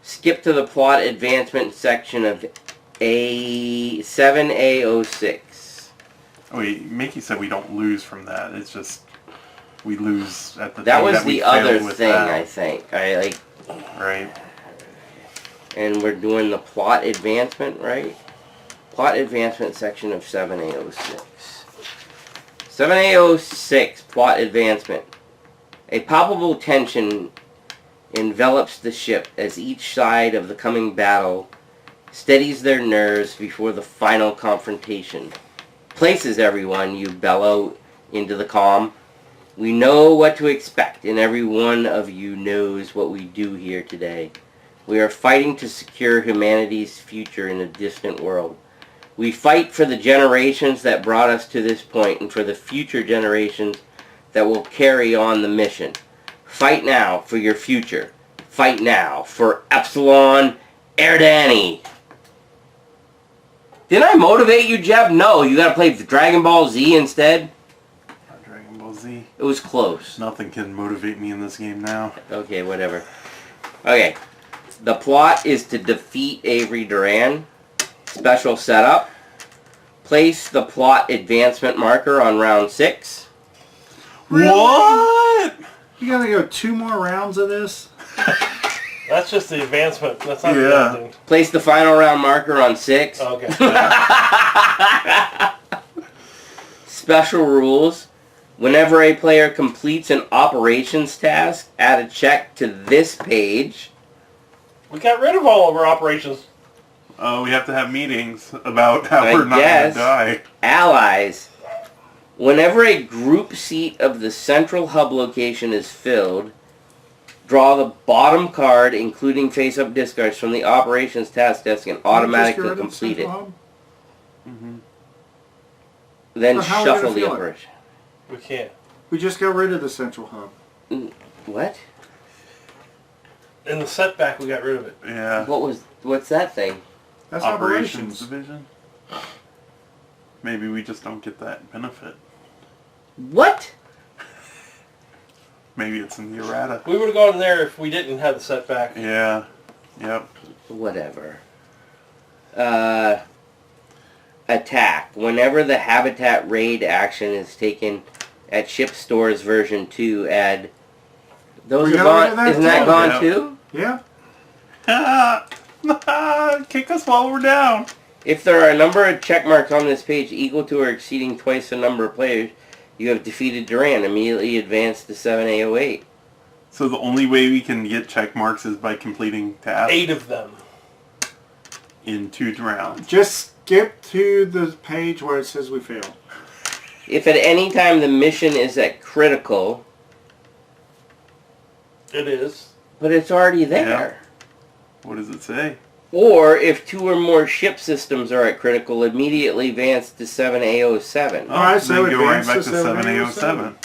Skip to the plot advancement section of A7A06. Oh, wait, Mickey said we don't lose from that. It's just we lose at the That thing was that we the other failed with thing, that. I think. Right. And we're doing the plot advancement, right? Plot advancement section of 7A06. 7A06, plot advancement. A palpable tension envelops the ship as each side of the coming battle steadies their nerves before the final confrontation. Places everyone, you bellow into the calm. We know what to expect, and every one of you knows what we do here today. We are fighting to secure humanity's future in a distant world. We fight for the generations that brought us to this point and for the future generations that will carry on the mission. Fight now for your future. Fight now for Epsilon Erdani. Didn't I motivate you, Jeb? No, you gotta play Dragon Ball Z instead. Not Dragon Ball Z. It was close. Nothing can motivate me in this game now. Okay, whatever. Okay. The plot is to defeat Avery Duran. Special setup. Place the plot advancement marker on round 6. Really? What? You gotta go 2 more rounds of this? That's just the advancement. That's not Yeah. the ending. Place the final round marker on 6. Okay. Special rules. Whenever a player completes an operations task, add a check to this page. We got rid of all of our operations. We have to have meetings about how I we're not guess. gonna die. Allies. Whenever a group seat of the central hub location is filled, draw the bottom card, including face-up discards, from the operations task desk and automatically complete it. Then But how are we gonna shuffle the feel it? operation. We can't. We just got rid of the central hub. What? In the setback, we got rid of it. Yeah. What's that thing? That's Operations operations. division. Maybe we just don't get that benefit. What? Maybe it's in the errata. We would have gone there if we didn't have the setback. Yeah. Yep. Whatever. Attack. Whenever the habitat raid action is taken at ship stores version 2, add... Those We are got rid of gone. that Isn't that too. gone Yeah. too? Yeah. Kick us while we're down. If there are a number of check marks on this page equal to or exceeding twice the number of players, you have defeated Duran. Immediately advance to 7A08. So the only way we can get check marks is by completing tasks 8 of them. in 2 rounds. Just skip to the page where it says we failed. If at any time the mission is at critical, It is. but it's already there. What does it say? Or if 2 or more ship systems are at critical, immediately advance to 7A07. Alright, so then go right advance back to to 7A07.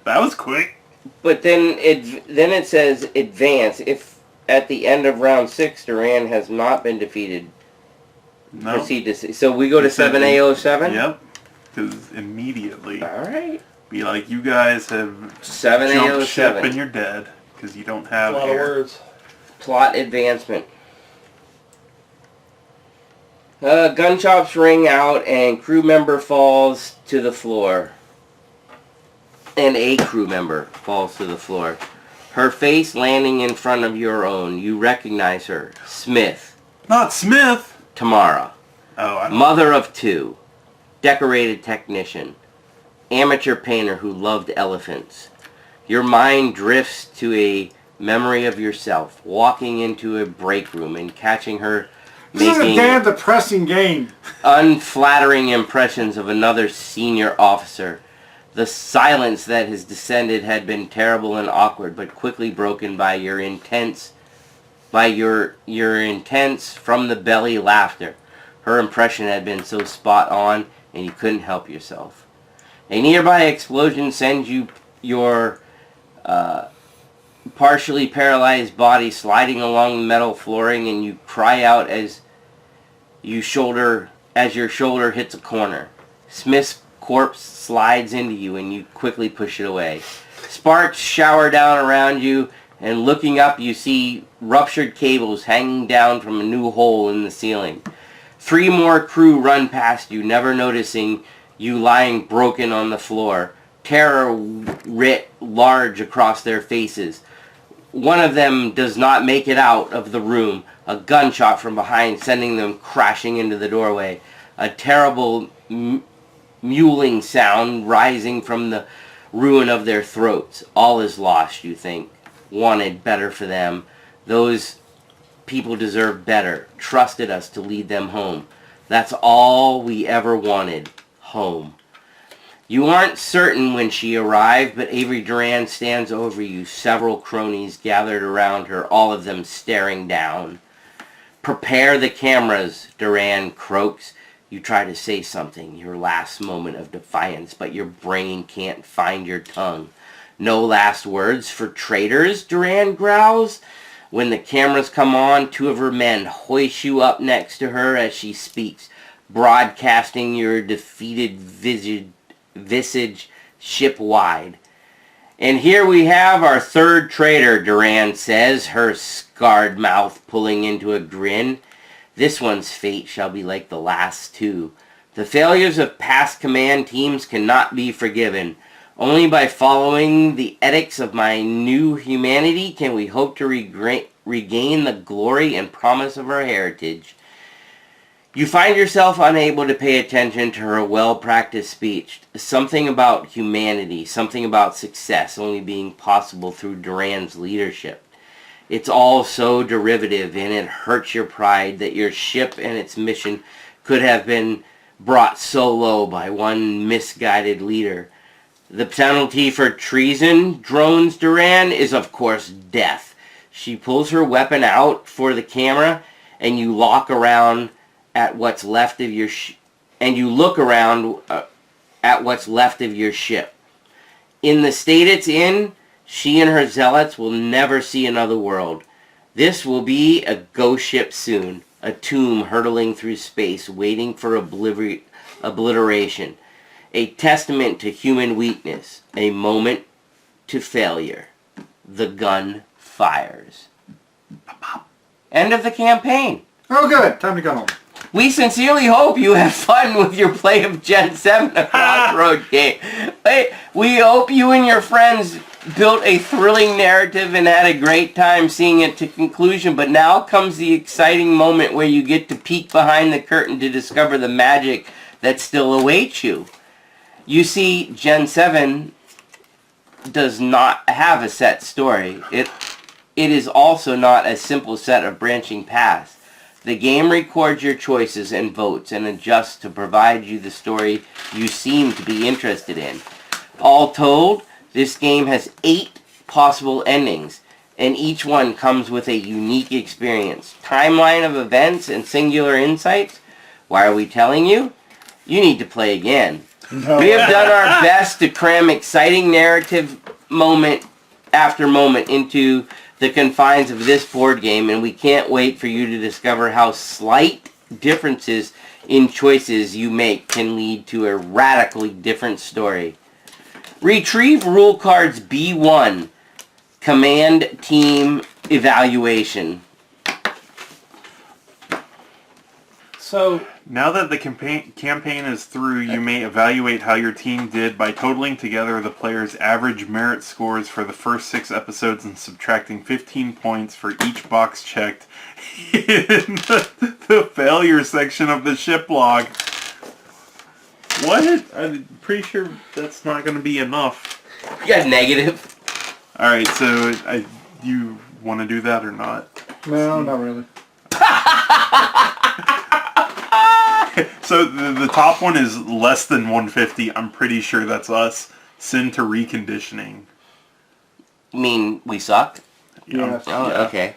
That was quick. But then it says advance. If at the end of round 6 Duran has not been defeated, No. proceed to... So we go to It said 7A07? Yep. Because immediately Alright. be like, you guys have jumped ship and 7A07. you're dead. Because you don't A have lot of air. words. Plot advancement. Gunshots ring out and crew member falls to the floor. And a crew member falls to the floor. Her face landing in front of your own. You recognize her. Smith. Not Smith! Tamara. Oh, I don't Mother of 2. Decorated technician. Amateur painter who loved elephants. Your mind drifts to a memory of yourself walking into a break room and catching her This is a making damn depressing game. unflattering impressions of another senior officer. The silence that has descended had been terrible and awkward, but quickly broken by your intense from the belly laughter. Her impression had been so spot on, and you couldn't help yourself. A nearby explosion sends your partially paralyzed body sliding along the metal flooring, and you cry out as your shoulder hits a corner. Smith's corpse slides into you, and you quickly push it away. Sparks shower down around you, and looking up you see ruptured cables hanging down from a new hole in the ceiling. 3 more crew run past you, never noticing you lying broken on the floor. Terror writ large across their faces. One of them does not make it out of the room, a gunshot from behind sending them crashing into the doorway. A terrible mewling sound rising from the ruin of their throats. All is lost, you think. Wanted better for them. Those people deserve better. Trusted us to lead them home. That's all we ever wanted. Home. You aren't certain when she arrived, but Avery Duran stands over you, several cronies gathered around her, all of them staring down. Prepare the cameras, Duran croaks. You try to say something, your last moment of defiance, but your brain can't find your tongue. No last words for traitors, Duran growls. When the cameras come on, 2 of her men hoist you up next to her as she speaks, broadcasting your defeated visage ship-wide. And here we have our 3rd traitor, Duran says, her scarred mouth pulling into a grin. This one's fate shall be like the last 2. The failures of past command teams cannot be forgiven. Only by following the edicts of my new humanity can we hope to regain the glory and promise of our heritage. You find yourself unable to pay attention to her well-practiced speech. Something about humanity, something about success only being possible through Duran's leadership. It's all so derivative, and it hurts your pride that your ship and its mission could have been brought so low by one misguided leader. The penalty for treason, drones Duran, is of course death. She pulls her weapon out for the camera, and you look around at what's left of your at what's left of your ship. In the state it's in, she and her zealots will never see another world. This will be a ghost ship soon, a tomb hurtling through space, waiting for obliteration. A testament to human weakness, a moment to failure. The gun fires. End of the campaign. Oh, good. Time to go home. We sincerely hope you have fun with your play of Gen 7, a crossroad game. We hope you and your friends built a thrilling narrative and had a great time seeing it to conclusion, but now comes the exciting moment where you get to peek behind the curtain to discover the magic that still awaits you. You see, Gen 7 does not have a set story. It is also not a simple set of branching paths. The game records your choices and votes and adjusts to provide you the story you seem to be interested in. All told, this game has 8 possible endings, and each one comes with a unique experience. Timeline of events and singular insights? Why are we telling you? You need to play again. No. We have done our best to cram exciting narrative moment after moment into the confines of this board game, and we can't wait for you to discover how slight differences in choices you make can lead to a radically different story. Retrieve rule cards B1, Command Team Evaluation. So, Now that the campaign is through, you may evaluate how your team did by totaling together the players' average merit scores for the first 6 episodes and subtracting 15 points for each box checked in the failure section of the ship log. What? I'm pretty sure that's not going to be enough. You got negative. Alright, so you want to do that or not? No, not really. So the top one is less than 150. I'm pretty sure that's us. Send to reconditioning. You mean we suck? Yes. Oh, Yeah. okay.